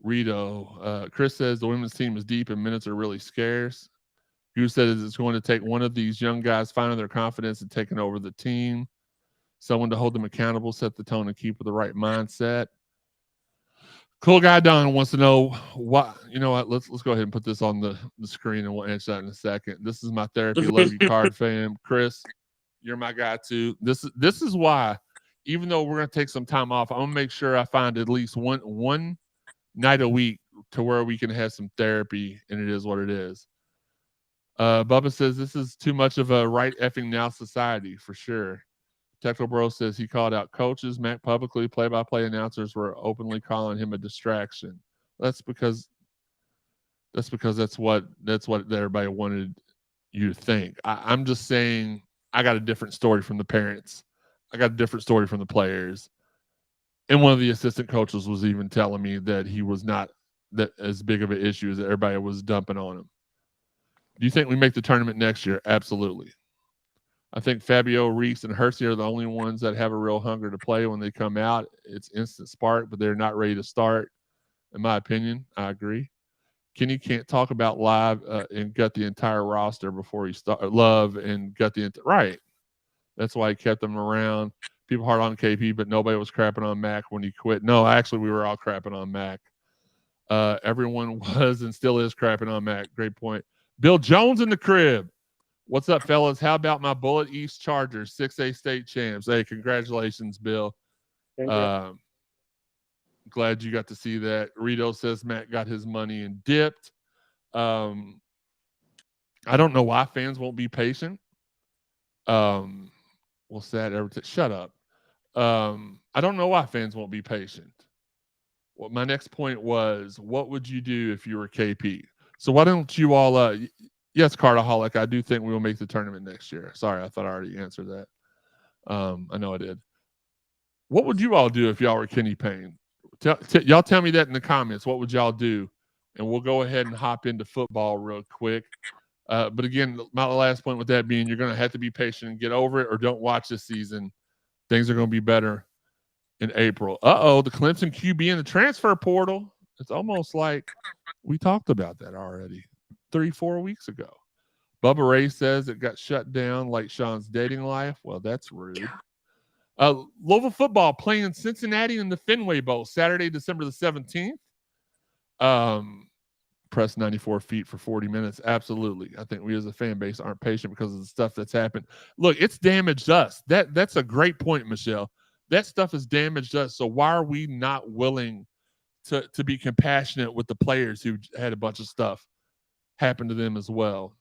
Rito, Chris says the women's team is deep and minutes are really scarce. Goose says it's going to take one of these young guys finding their confidence and taking over the team. Someone to hold them accountable, set the tone, and keep with the right mindset. Cool guy Don wants to know what. You know what? Let's go ahead and put this on the screen, and we'll answer that in a second. This is my therapy. Love you, Card fam. Chris, you're my guy too. This is why, even though we're gonna take some time off, I'm gonna make sure I find at least one night a week to where we can have some therapy, and it is what it is. Bubba says this is too much of a right effing now society for sure. Techno Bro says he called out coaches. Mac publicly, play-by-play announcers were openly calling him a distraction. That's because that's what everybody wanted you to think. I'm just saying I got a different story from the parents. I got a different story from the players. And one of the assistant coaches was even telling me that he was not that as big of an issue as everybody was dumping on him. Do you think we make the tournament next year? Absolutely. I think Fabio, Reese, and Hersey are the only ones that have a real hunger to play when they come out. It's instant spark, but they're not ready to start. In my opinion, I agree. Kenny can't talk about live and gut the entire roster before he start love and gut the right. That's why he kept them around. People hard on KP, but nobody was crapping on Mac when he quit. No, actually, we were all crapping on Mac. Everyone was and still is crapping on Mac. Great point. Bill Jones in the crib. What's up, fellas? How about my Bullet East Chargers, 6A state champs? Hey, congratulations, Bill. Glad you got to see that. Rito says Matt got his money and dipped. I don't know why fans won't be patient. What's that? Shut up. I don't know why fans won't be patient. Well, my next point was, what would you do if you were KP? So why don't you all, yes, Cardaholic, I do think we will make the tournament next year. Sorry, I thought I already answered that. I know I did. What would you all do if y'all were Kenny Payne? Y'all tell me that in the comments. What would y'all do? And we'll go ahead and hop into football real quick. But again, my last point with that being, you're going to have to be patient and get over it, or don't watch this season. Things are going to be better in April. The Clemson QB in the transfer portal. It's almost like we talked about that already 3-4 weeks ago. Bubba Ray says it got shut down like Shawn's dating life. Well, that's rude. Louisville football playing Cincinnati in the Fenway Bowl Saturday, December the 17th. Press 94 feet for 40 minutes. Absolutely. I think we as a fan base aren't patient because of the stuff that's happened. Look, it's damaged us. That's a great point, Michelle. That stuff has damaged us. So why are we not willing to be compassionate with the players who had a bunch of stuff happen to them as well?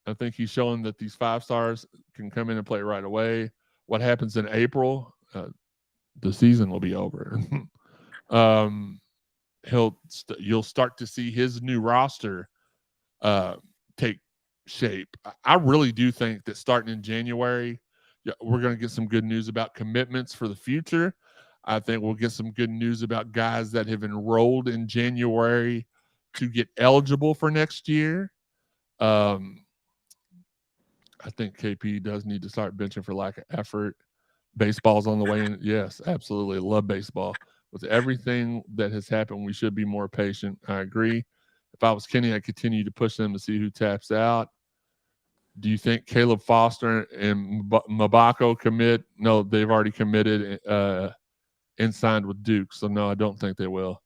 I think he's showing that these 5 stars can come in and play right away. What happens in April, the season will be over. You'll start to see his new roster take shape. I really do think that starting in January, we're going to get some good news about commitments for the future. I think we'll get some good news about guys that have enrolled in January to get eligible for next year. I think KP does need to start benching for lack of effort. Baseball's on the way in. Yes, absolutely. Love baseball. With everything that has happened, we should be more patient. I agree. If I was Kenny, I'd continue to push them to see who taps out. Do you think Caleb Foster and Mabako commit? No, they've already committed and signed with Duke. So, no, I don't think they will.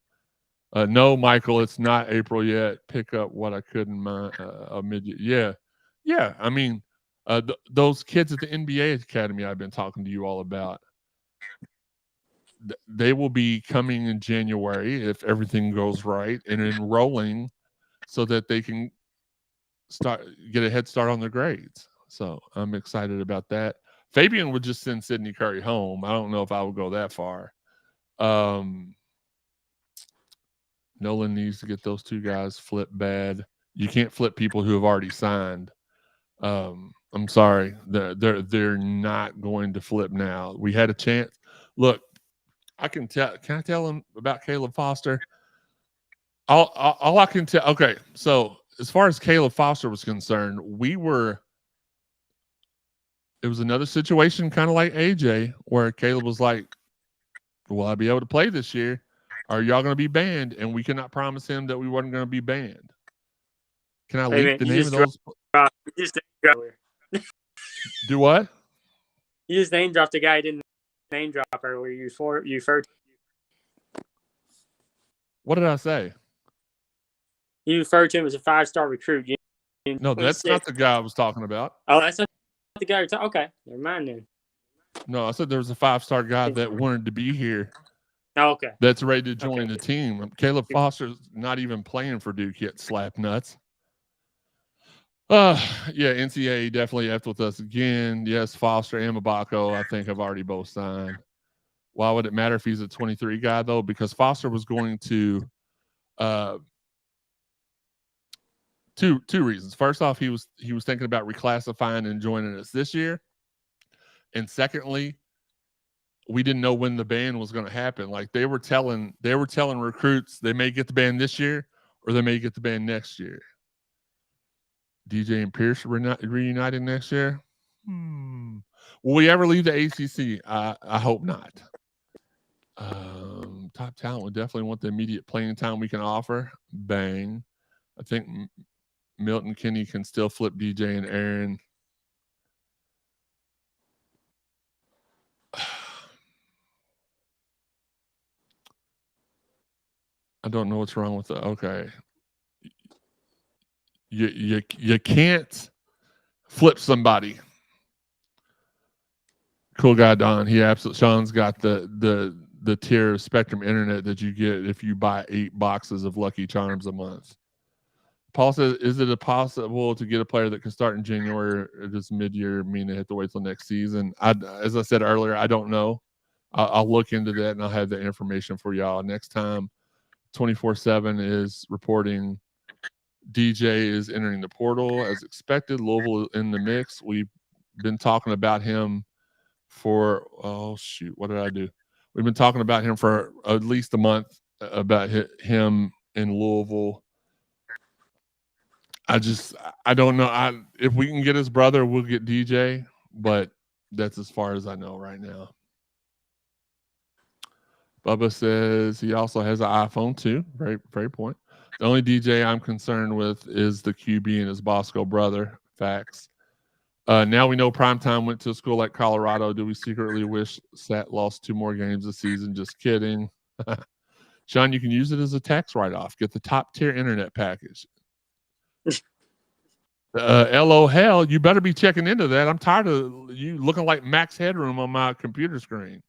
No, Michael, it's not April yet. Pick up what I could in my midget. Yeah. I mean, those kids at the NBA Academy I've been talking to you all about, they will be coming in January if everything goes right and enrolling so that they can get a head start on their grades. So I'm excited about that. Fabian would just send Sidney Curry home. I don't know if I would go that far. Nolan needs to get those 2 guys flipped bad. You can't flip people who have already signed. I'm sorry. They're not going to flip now. We had a chance. Look, can I tell him about Caleb Foster? All I can tell. Okay, so as far as Caleb Foster was concerned, it was another situation kind of like AJ, where Caleb was like, will I be able to play this year? Are y'all going to be banned? And we could not promise him that we weren't going to be banned. Can I leak the name of those? Do what? You just name dropped a guy I didn't name drop earlier. You referred to. What did I say? You referred to him as a 5-star recruit. No, that's not the guy I was talking about. Oh, that's not the guy you're talking. Okay, never mind then. No, I said there was a 5-star guy that wanted to be here. Oh, okay. That's ready to join the team. Caleb Foster's not even playing for Duke yet, slap nuts. NCAA definitely effed with us again. Yes, Foster and Mabako, I think, have already both signed. Why would it matter if he's a 23 guy, though? Because Foster was going to two reasons. First off, he was thinking about reclassifying and joining us this year. And secondly, we didn't know when the ban was going to happen. Like they were telling recruits they may get the ban this year or they may get the ban next year. DJ and Pierce reuniting next year. Will we ever leave the ACC? I hope not. top talent would definitely want the immediate playing time we can offer. Bang. I think Milton Kinney can still flip DJ and Aaron. I don't know what's wrong with the okay. You can't flip somebody. Cool guy Don. He absolutely Sean's got the tier of Spectrum Internet that you get if you buy 8 boxes of Lucky Charms a month. Paul says, is it possible to get a player that can start in January or just mid-year, meaning they have to wait till next season? As I said earlier, I don't know. I'll look into that and I'll have the information for y'all next time. 24/7 is reporting DJ is entering the portal as expected. Louisville in the mix. We've been talking about him for what did I do? We've been talking about him for at least a month about him in Louisville. I don't know. If we can get his brother, we'll get DJ, but that's as far as I know right now. Bubba says he also has an iPhone too. Very, very point. The only DJ I'm concerned with is the QB and his Bosco brother. Facts. Now we know Primetime went to a school like Colorado. Do we secretly wish Sat lost 2 more games this season? Just kidding. Shawn, you can use it as a tax write-off. Get the top tier internet package. LO hell, you better be checking into that. I'm tired of you looking like Max Headroom on my computer screen.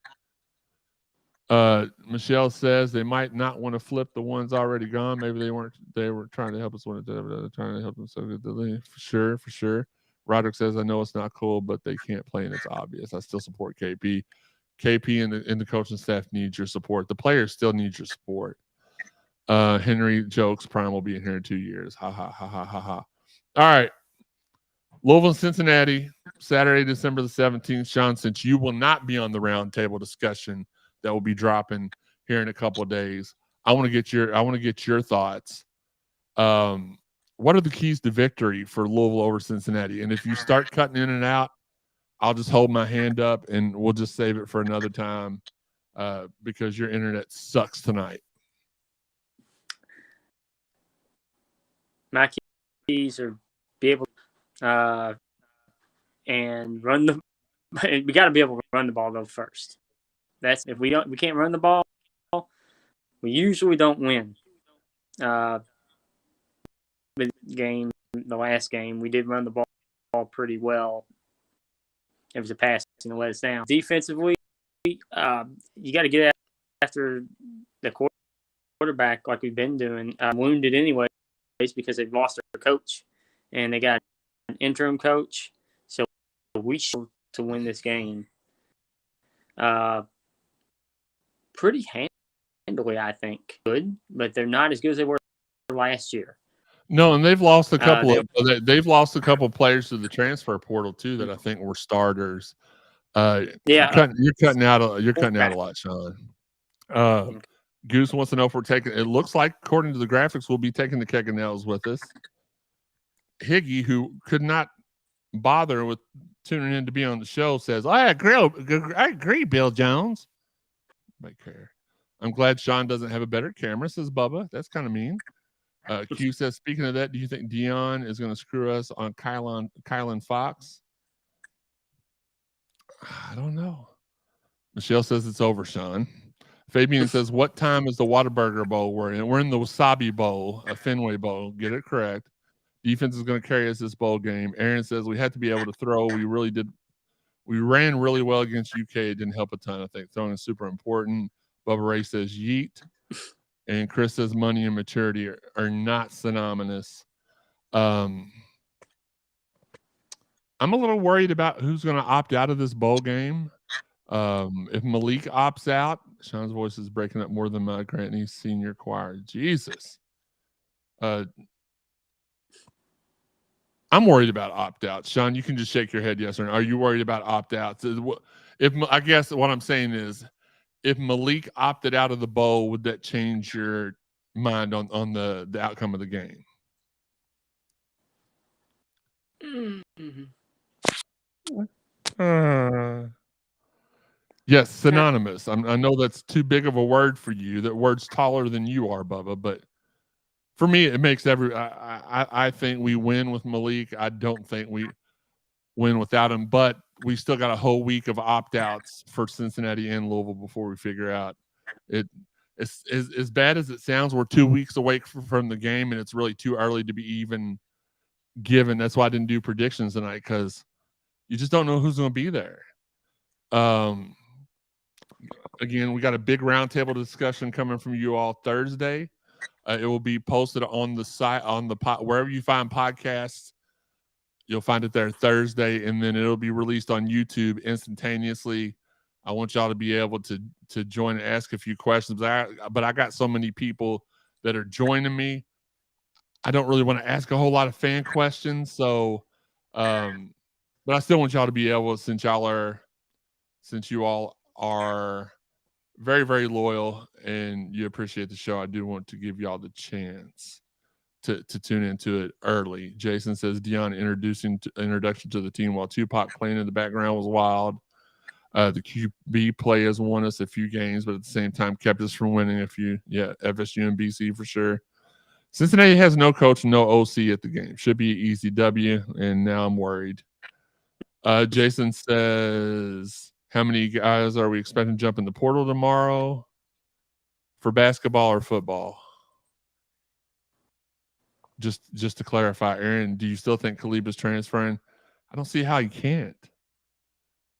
Michelle says they might not want to flip the ones already gone. Maybe they were trying to help us when they're trying to help them so good. For sure. Roderick says, I know it's not cool, but they can't play and it's obvious. I still support KP. KP and the coaching staff needs your support. The players still need your support. Henry jokes Prime will be in here in 2 years. Ha ha ha ha ha ha. All right. Louisville, Cincinnati, Saturday, December the 17th. Shawn, since you will not be on the roundtable discussion that will be dropping here in a couple of days, I want to get your thoughts. What are the keys to victory for Louisville over Cincinnati? And if you start cutting in and out, I'll just hold my hand up and we'll just save it for another time because your internet sucks tonight. My keys are be able and run the. We got to be able to run the ball though first. That's if we can't run the ball, we usually don't win. The last game, we did run the ball pretty well. It was a pass to let us down. Defensively, you got to get after the quarterback like we've been doing. Wounded anyways because they've lost their coach and they got an interim coach. So we should to win this game. Pretty handily, I think. Good, but they're not as good as they were last year. No, and they've lost a couple they've lost a couple players to the transfer portal too that I think were starters. You're cutting out a lot, Shawn. Goose wants to know if we're taking. It looks like, according to the graphics, we'll be taking the keg of nails with us. Higgy, who could not bother with tuning in to be on the show, says, I agree, Bill Jones. Nobody care. I'm glad Shawn doesn't have a better camera, says Bubba. That's kind of mean. Q says, speaking of that, do you think Dion is going to screw us on Kylan Fox? I don't know. Michelle says it's over, Shawn. Fabian says, what time is the Whataburger Bowl we're in? We're in the Wasabi Bowl, a Fenway Bowl. Get it correct. Defense is going to carry us this bowl game. Aaron says we had to be able to throw. We really did. We ran really well against UK. It didn't help a ton. I think throwing is super important. Bubba Ray says yeet. And Chris says money and maturity are not synonymous. I'm a little worried about who's going to opt out of this bowl game. If Malik opts out, Shawn's voice is breaking up more than my Grantney's senior choir. Jesus. I'm worried about opt-outs. Shawn, you can just shake your head yes or no. Are you worried about opt-outs? I guess what I'm saying is, if Malik opted out of the bowl, would that change your mind on the outcome of the game? Yes, synonymous. I know that's too big of a word for you. That word's taller than you are, Bubba. But for me, it makes I think we win with Malik. I don't think we win without him. But we still got a whole week of opt-outs for Cincinnati and Louisville before we figure out it. It's as bad as it sounds. We're 2 weeks away from the game, and it's really too early to be even given. That's why I didn't do predictions tonight, because you just don't know who's going to be there. Again, we got a big roundtable discussion coming from you all Thursday. It will be posted on the site, on the wherever you find podcasts. You'll find it there Thursday, and then it'll be released on YouTube instantaneously. I want y'all to be able to join and ask a few questions. But I got so many people that are joining me. I don't really want to ask a whole lot of fan questions. So, but I still want y'all to be able, since you all are very, very loyal and you appreciate the show, I do want to give y'all the chance to tune into it early. Jason says Dion introduction to the team while Tupac playing in the background was wild. The QB play has won us a few games, but at the same time kept us from winning a few. Yeah, FSU and BC for sure. Cincinnati has no coach, no OC at the game. Should be an easy W, and now I'm worried. Jason says, how many guys are we expecting to jump in the portal tomorrow for basketball or football? Just to clarify, Aaron, do you still think Khalib is transferring? I don't see how he can't.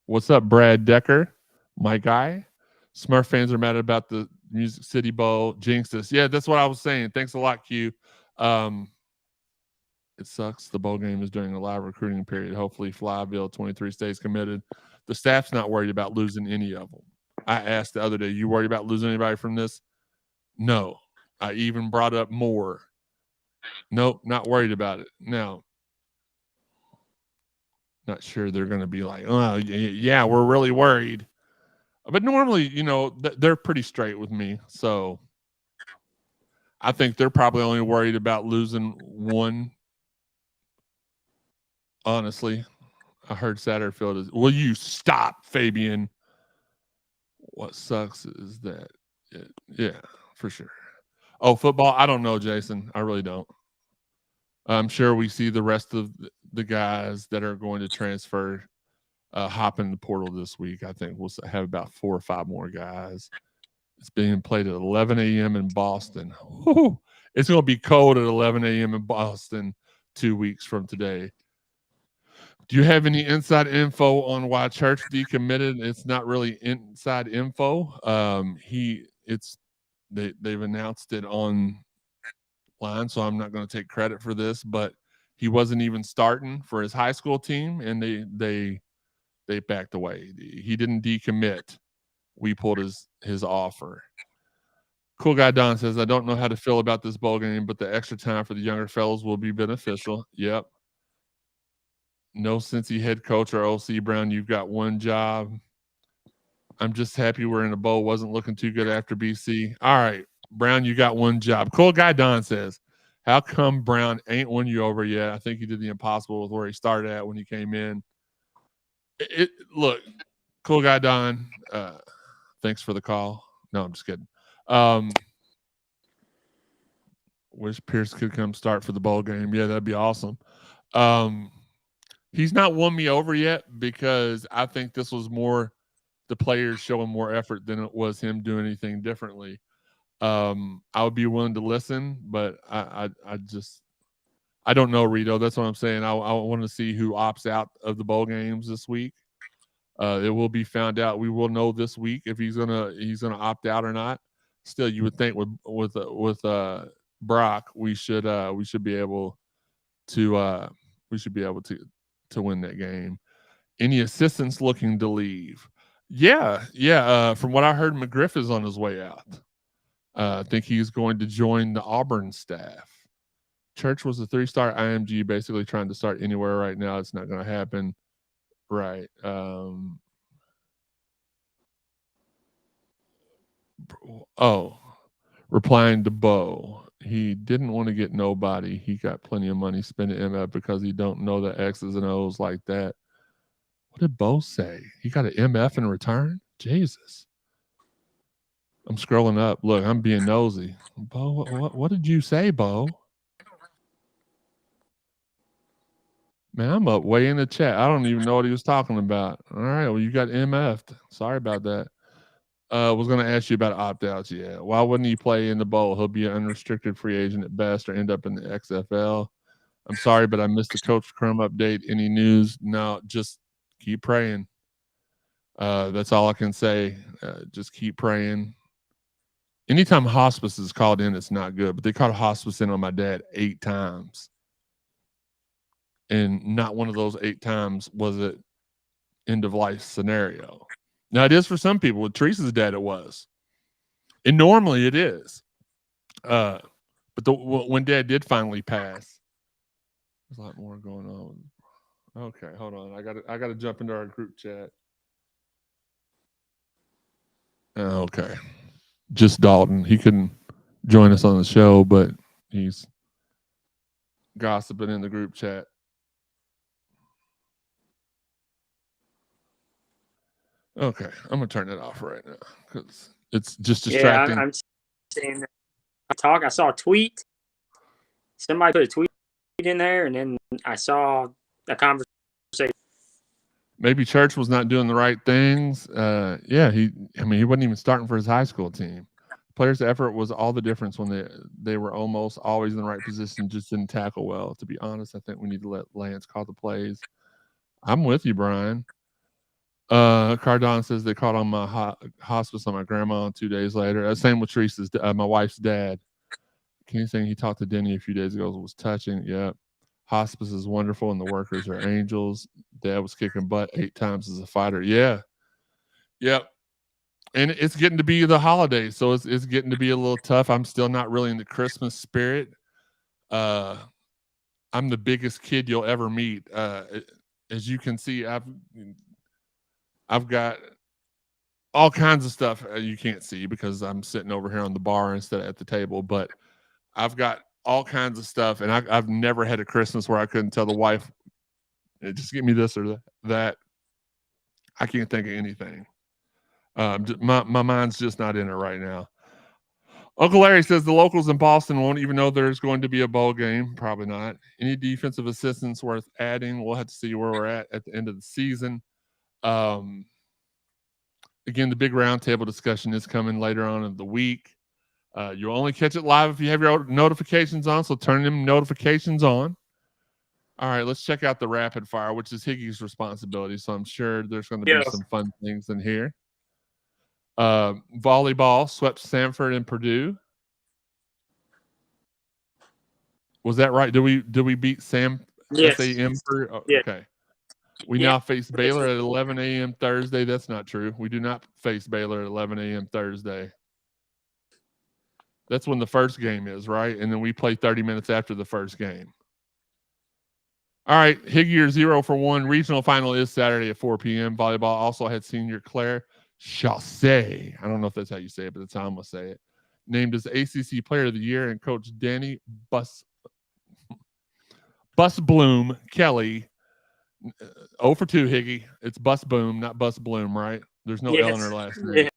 What's up, Brad Decker? My guy. Smurf fans are mad about the Music City Bowl. Jinxed us. Yeah, that's what I was saying. Thanks a lot, Q. It sucks. The bowl game is during a live recruiting period. Hopefully, Flyville 23 stays committed. The staff's not worried about losing any of them. I asked the other day, you worried about losing anybody from this? No. I even brought up more. Nope, not worried about it. Now, not sure they're going to be like, oh, yeah, we're really worried. But normally, they're pretty straight with me. So I think they're probably only worried about losing one. Honestly, I heard Satterfield is. Will you stop, Fabian? What sucks is that. Yeah, for sure. Oh, football? I don't know, Jason. I really don't. I'm sure we see the rest of the guys that are going to transfer hop in the portal this week. I think we'll have about 4 or 5 more guys. It's being played at 11 a.m. in Boston. Woo! It's going to be cold at 11 a.m. in Boston 2 weeks from today. Do you have any inside info on why Church decommitted? It's not really inside info. They've announced it online, so I'm not going to take credit for this, but he wasn't even starting for his high school team, and they backed away. He didn't decommit. We pulled his offer. Cool Guy Don says, I don't know how to feel about this bowl game, but the extra time for the younger fellows will be beneficial. Yep. No Cincy head coach or OC Brown, you've got one job. I'm just happy we're in a bowl. Wasn't looking too good after BC. All right, Brown, you got one job. Cool Guy Don says, how come Brown ain't won you over yet? I think he did the impossible with where he started at when he came in. Look, Cool Guy Don, thanks for the call. No, I'm just kidding. Wish Pierce could come start for the bowl game. Yeah, that'd be awesome. He's not won me over yet because I think this was more the players showing more effort than it was him doing anything differently. I would be willing to listen, but I don't know, Rito. That's what I'm saying. I want to see who opts out of the bowl games this week. It will be found out. We will know this week if he's gonna opt out or not. Still, you would think with Brock, we should be able to win that game. Any assistants looking to leave? Yeah. From what I heard, McGriff is on his way out. I think he's going to join the Auburn staff. Church was a 3-star IMG, basically trying to start anywhere right now. It's not going to happen. Right. Replying to Bo. He didn't want to get nobody. He got plenty of money spending MF because he don't know the X's and O's like that. What did Bo say? He got an MF in return? Jesus. I'm scrolling up. Look, I'm being nosy. Bo, what did you say, Bo? Man, I'm up way in the chat. I don't even know what he was talking about. All right, well, you got MF'd. Sorry about that. Was going to ask you about opt-outs. Yeah. Why wouldn't he play in the bowl? He'll be an unrestricted free agent at best or end up in the XFL. I'm sorry, but I missed the Coach Crum update. Any news? No, just keep praying. That's all I can say. Just keep praying. Anytime hospice is called in, it's not good. But they called hospice in on my dad 8 times. And not one of those 8 times was it end-of-life scenario. Now, it is for some people. With Teresa's dad, it was. And normally it is. But when Dad did finally pass, there's a lot more going on. Okay, hold on. I got to jump into our group chat. Okay. Just Dalton. He couldn't join us on the show, but he's gossiping in the group chat. Okay, I'm gonna turn it off right now because it's just distracting. Yeah, I'm seeing talk. I saw a tweet. Somebody put a tweet in there, and then I saw a conversation. Maybe Church was not doing the right things. Yeah, he wasn't even starting for his high school team. Players' effort was all the difference when they were almost always in the right position, just didn't tackle well. To be honest, I think we need to let Lance call the plays. I'm with you, Brian. Cardinal says they called on my hospice on my grandma 2 days later. Same with Teresa's, my wife's dad. Kenny saying he talked to Denny a few days ago was touching. Yep. Hospice is wonderful and the workers are angels. Dad was kicking butt 8 times as a fighter. Yeah. Yep. And it's getting to be the holidays, so it's getting to be a little tough. I'm still not really in the Christmas spirit. I'm the biggest kid you'll ever meet. As you can see, I've got all kinds of stuff you can't see because I'm sitting over here on the bar instead of at the table. But I've got all kinds of stuff, and I've never had a Christmas where I couldn't tell the wife, just give me this or that. I can't think of anything. My mind's just not in it right now. Uncle Larry says the locals in Boston won't even know there's going to be a bowl game. Probably not. Any defensive assistance worth adding? We'll have to see where we're at the end of the season. Again, the big roundtable discussion is coming later on in the week. You'll only catch it live if you have your notifications on, so turn them notifications on. All right, let's check out the rapid fire, which is Higgy's responsibility, so I'm sure there's going to be some fun things in here. Volleyball swept Samford and Purdue. Was that right? Did we beat SAM? Yes. SAM? Okay. We now face Baylor at 11 a.m. Thursday. That's not true. We do not face Baylor at 11 a.m. Thursday. That's when the first game is, right? And then we play 30 minutes after the first game. All right, Higgy, you're 0 for 1. Regional final is Saturday at 4 p.m. Volleyball also had senior Claire Chassé. I don't know if that's how you say it, but that's how I'm going to say it. Named as ACC Player of the Year, and Coach Danny Busbloom Kelly. 0 for 2, Higgy. It's Busboom, not Busbloom, right? There's no L in her last name.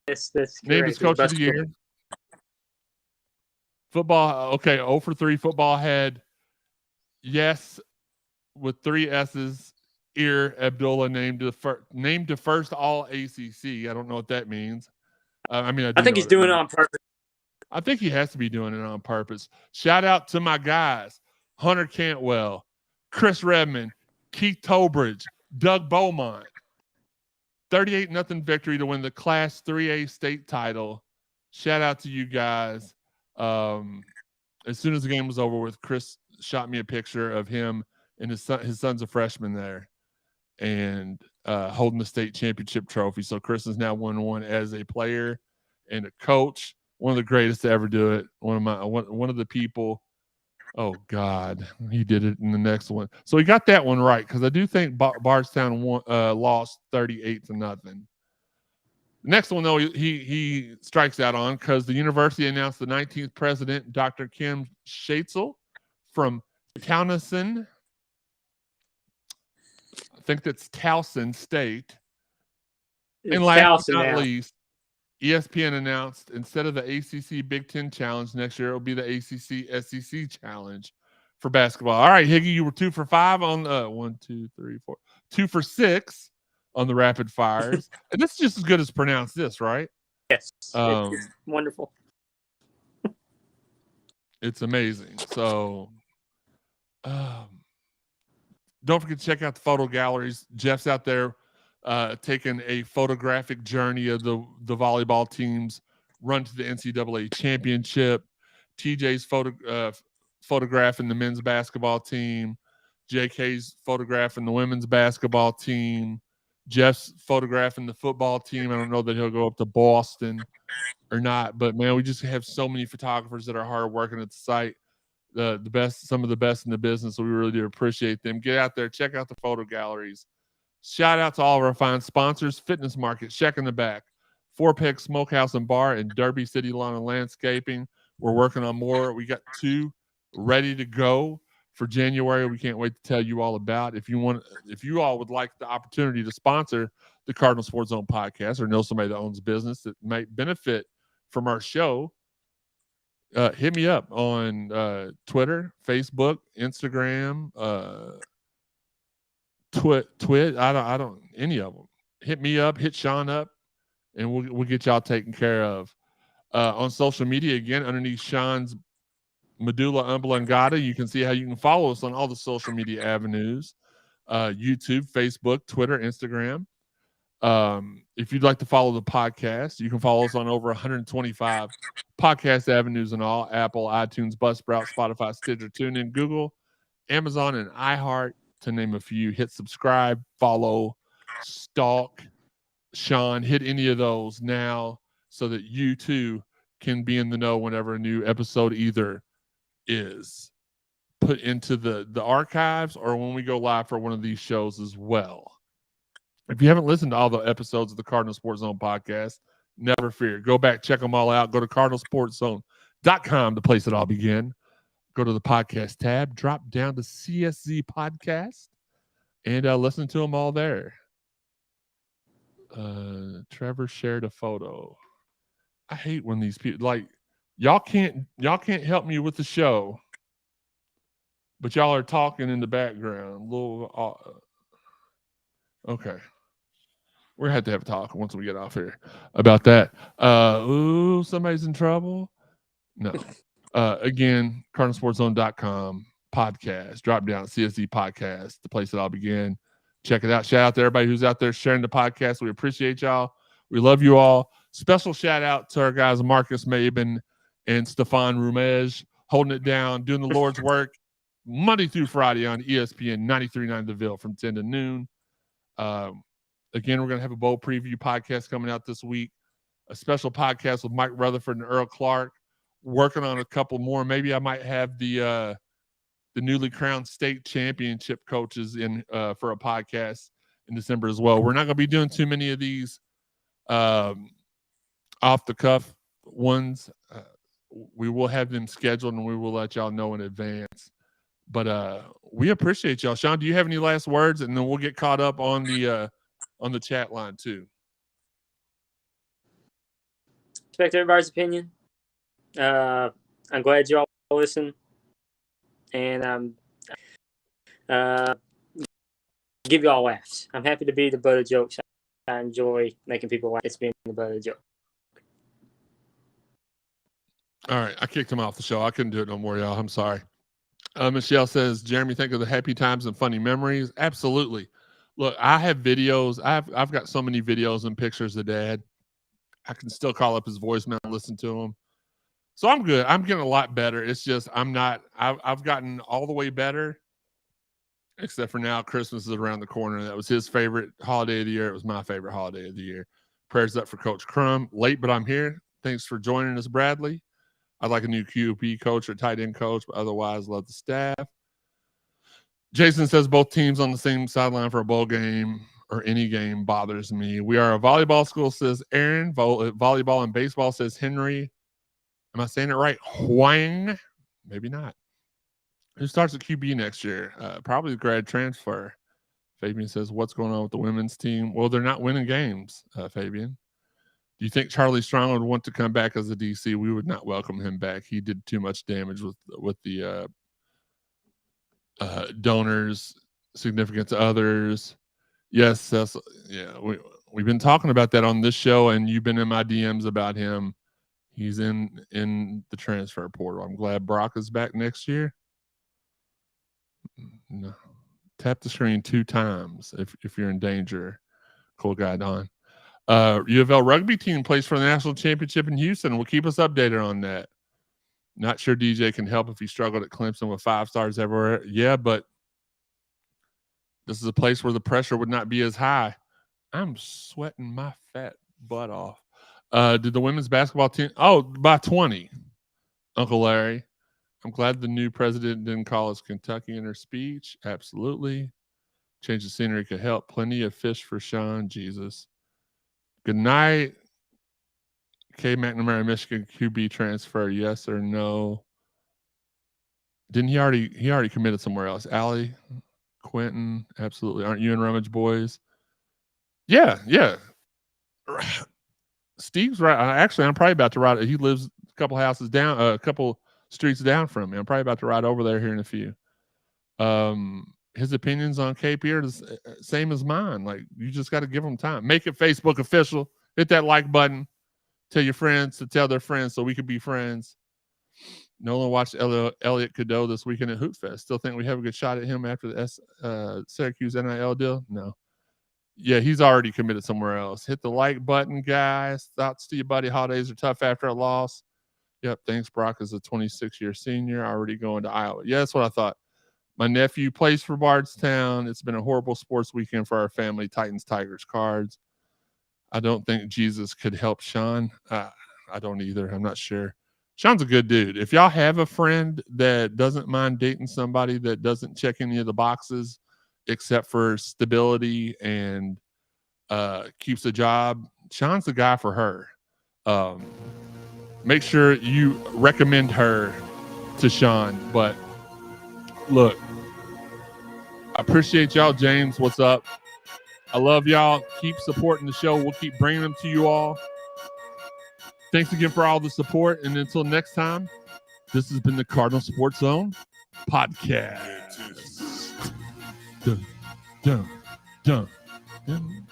Yes, that's named as Coach of the Year. Football, okay, 0 for 3. Football had yes with 3 S's. Abdullah named to first all ACC. I don't know what that means. I think he's doing it on purpose. I think he has to be doing it on purpose. Shout out to my guys, Hunter Cantwell, Chris Redmond, Keith Tobridge, Doug Beaumont. 38-0 victory to win the Class 3A state title. Shout out to you guys. As soon as the game was over with, Chris shot me a picture of him and his son's a freshman there and holding the state championship trophy. So Chris is now 1-1 as a player and a coach. One of the greatest to ever do it. One of the people. Oh God, he did it in the next one. So he got that one right because I do think Bardstown lost 38-0. The next one though, he strikes out on because the university announced the 19th president, Dr. Kim Schatzel from Towson. I think that's Towson State. And last but not least, ESPN announced instead of the ACC Big Ten Challenge next year, it'll be the ACC SEC Challenge for basketball. All right, Higgy, you were 2 for 5 on 2 for 6 on the rapid fires. And this is just as good as pronounce this, right? Yes. It's wonderful. It's amazing. So don't forget to check out the photo galleries. Jeff's out there taking a photographic journey of the volleyball team's run to the NCAA championship. TJ's photographing the men's basketball team. JK's photographing the women's basketball team. Jeff's photographing the football team. I don't know that he'll go up to Boston or not, but man, we just have so many photographers that are hard working at the site. The best, some of the best in the business. So we really do appreciate them. Get out there, check out the photo galleries. Shout out to all of our fine sponsors: Fitness Market, Check in the Back, Four Peg Smokehouse and Bar, and Derby City Lawn and Landscaping. We're working on more. We got 2 ready to go for January. We can't wait to tell you all about. If you all would like the opportunity to sponsor the Cardinal Sports Zone podcast, or know somebody that owns a business that might benefit from our show, hit me up on Twitter, Facebook, Instagram, Twit. I don't any of them. Hit me up, hit Shawn up, and we'll get y'all taken care of. On social media, again, underneath Shawn's medulla oblongata, you can see how you can follow us on all the social media avenues: YouTube, Facebook, Twitter, Instagram. If you'd like to follow the podcast, you can follow us on over 125 podcast avenues and all: Apple, iTunes, Buzzsprout, Spotify, Stitcher, TuneIn, Google, Amazon, and iHeart, to name a few. Hit subscribe, follow, stalk Shawn. Hit any of those now so that you too can be in the know whenever a new episode either is put into the archives or when we go live for one of these shows as well. If you haven't listened to all the episodes of the Cardinal Sports Zone podcast, never fear. Go back, check them all out. Go to cardinalsportszone.com, the place that all begin. Go to the podcast tab, drop down to CSZ Podcast, and listen to them all there. Trevor shared a photo. I hate when these people, like, y'all can't help me with the show, but y'all are talking in the background. Okay. We're going to have a talk once we get off here about that. Somebody's in trouble? No. Again, cardinalsportszone.com podcast. Drop down CSZ Podcast, the place that I'll begin. Check it out. Shout out to everybody who's out there sharing the podcast. We appreciate y'all. We love you all. Special shout out to our guys Marcus Maben and Stefan Rumej, holding it down, doing the Lord's work Monday through Friday on ESPN 93.9 The Ville from 10 to noon. Again, we're going to have a bowl preview podcast coming out this week, a special podcast with Mike Rutherford and Earl Clark, working on a couple more. Maybe I might have the newly crowned state championship coaches in for a podcast in December as well. We're not going to be doing too many of these off the cuff ones. We will have them scheduled and we will let y'all know in advance. But we appreciate y'all. Shawn, do you have any last words? And then we'll get caught up on the chat line too. Respect everybody's opinion. I'm glad you all listen, and give you all laughs. I'm happy to be the butt of jokes. I enjoy making people laugh. It's being the butt of the joke. All right, I kicked him off the show. I couldn't do it no more, y'all. I'm sorry. Michelle says, Jeremy, think of the happy times and funny memories. Absolutely. Look, I have videos. I've got so many videos and pictures of Dad. I can still call up his voicemail and listen to him. So I'm good. I'm getting a lot better. It's just I've gotten all the way better, except for now Christmas is around the corner. That was his favorite holiday of the year. It was my favorite holiday of the year. Prayers up for Coach Crum. Late, but I'm here. Thanks for joining us, Bradley. I'd like a new QP coach or tight end coach, but otherwise love the staff. Jason says both teams on the same sideline for a bowl game or any game bothers me. We are a volleyball school, says Aaron. Volleyball and baseball, says Henry. Am I saying it right? Huang? Maybe not. Who starts at QB next year? Probably the grad transfer. Fabian says, what's going on with the women's team? Well, they're not winning games, Fabian. Do you think Charlie Strong would want to come back as a DC? We would not welcome him back. He did too much damage with the donors, significant others. Yes, Cecil, yeah, we've been talking about that on this show, and you've been in my DMs about him. He's in the transfer portal. I'm glad Brock is back next year. No. Tap the screen 2 times if you're in danger. Cool guy, Don. U of L rugby team plays for the national championship in Houston. We'll keep us updated on that. Not sure DJ can help if he struggled at Clemson with 5 stars everywhere. Yeah, but this is a place where the pressure would not be as high. I'm sweating my fat butt off. Did the women's basketball team? Oh, by 20, Uncle Larry. I'm glad the new president didn't call us Kentucky in her speech. Absolutely. Change the scenery could help. Plenty of fish for Shawn. Jesus. Good night. K. McNamara, Michigan QB transfer. Yes or no? Didn't he already committed somewhere else? Allie, Quentin, absolutely. Aren't you and Rummage boys? Yeah. Steve's right. Actually, I'm probably about to ride. He lives a couple houses down, a couple streets down from me. I'm probably about to ride over there here in a few. His opinions on KP are the same as mine. Like, you just got to give him time. Make it Facebook official. Hit that like button. Tell your friends to tell their friends so we could be friends. Nolan watched Elliot Cadeau this weekend at Hoop Fest. Still think we have a good shot at him after the Syracuse NIL deal? No. Yeah, he's already committed somewhere else. Hit the like button, guys. Thoughts to you, buddy. Holidays are tough after a loss. Yep, thanks. Brock is a 26-year senior, already going to Iowa. Yeah, that's what I thought. My nephew plays for Bardstown. It's been a horrible sports weekend for our family. Titans, Tigers, Cards. I don't think Jesus could help Shawn. I don't either. I'm not sure. Shawn's a good dude. If y'all have a friend that doesn't mind dating somebody that doesn't check any of the boxes except for stability and keeps a job, Shawn's the guy for her. Make sure you recommend her to Shawn. But look, I appreciate y'all. James, what's up? I love y'all. Keep supporting the show. We'll keep bringing them to you all. Thanks again for all the support. And until next time, this has been the Cardinal Sports Zone Podcast. Dun, dun, dun, dun.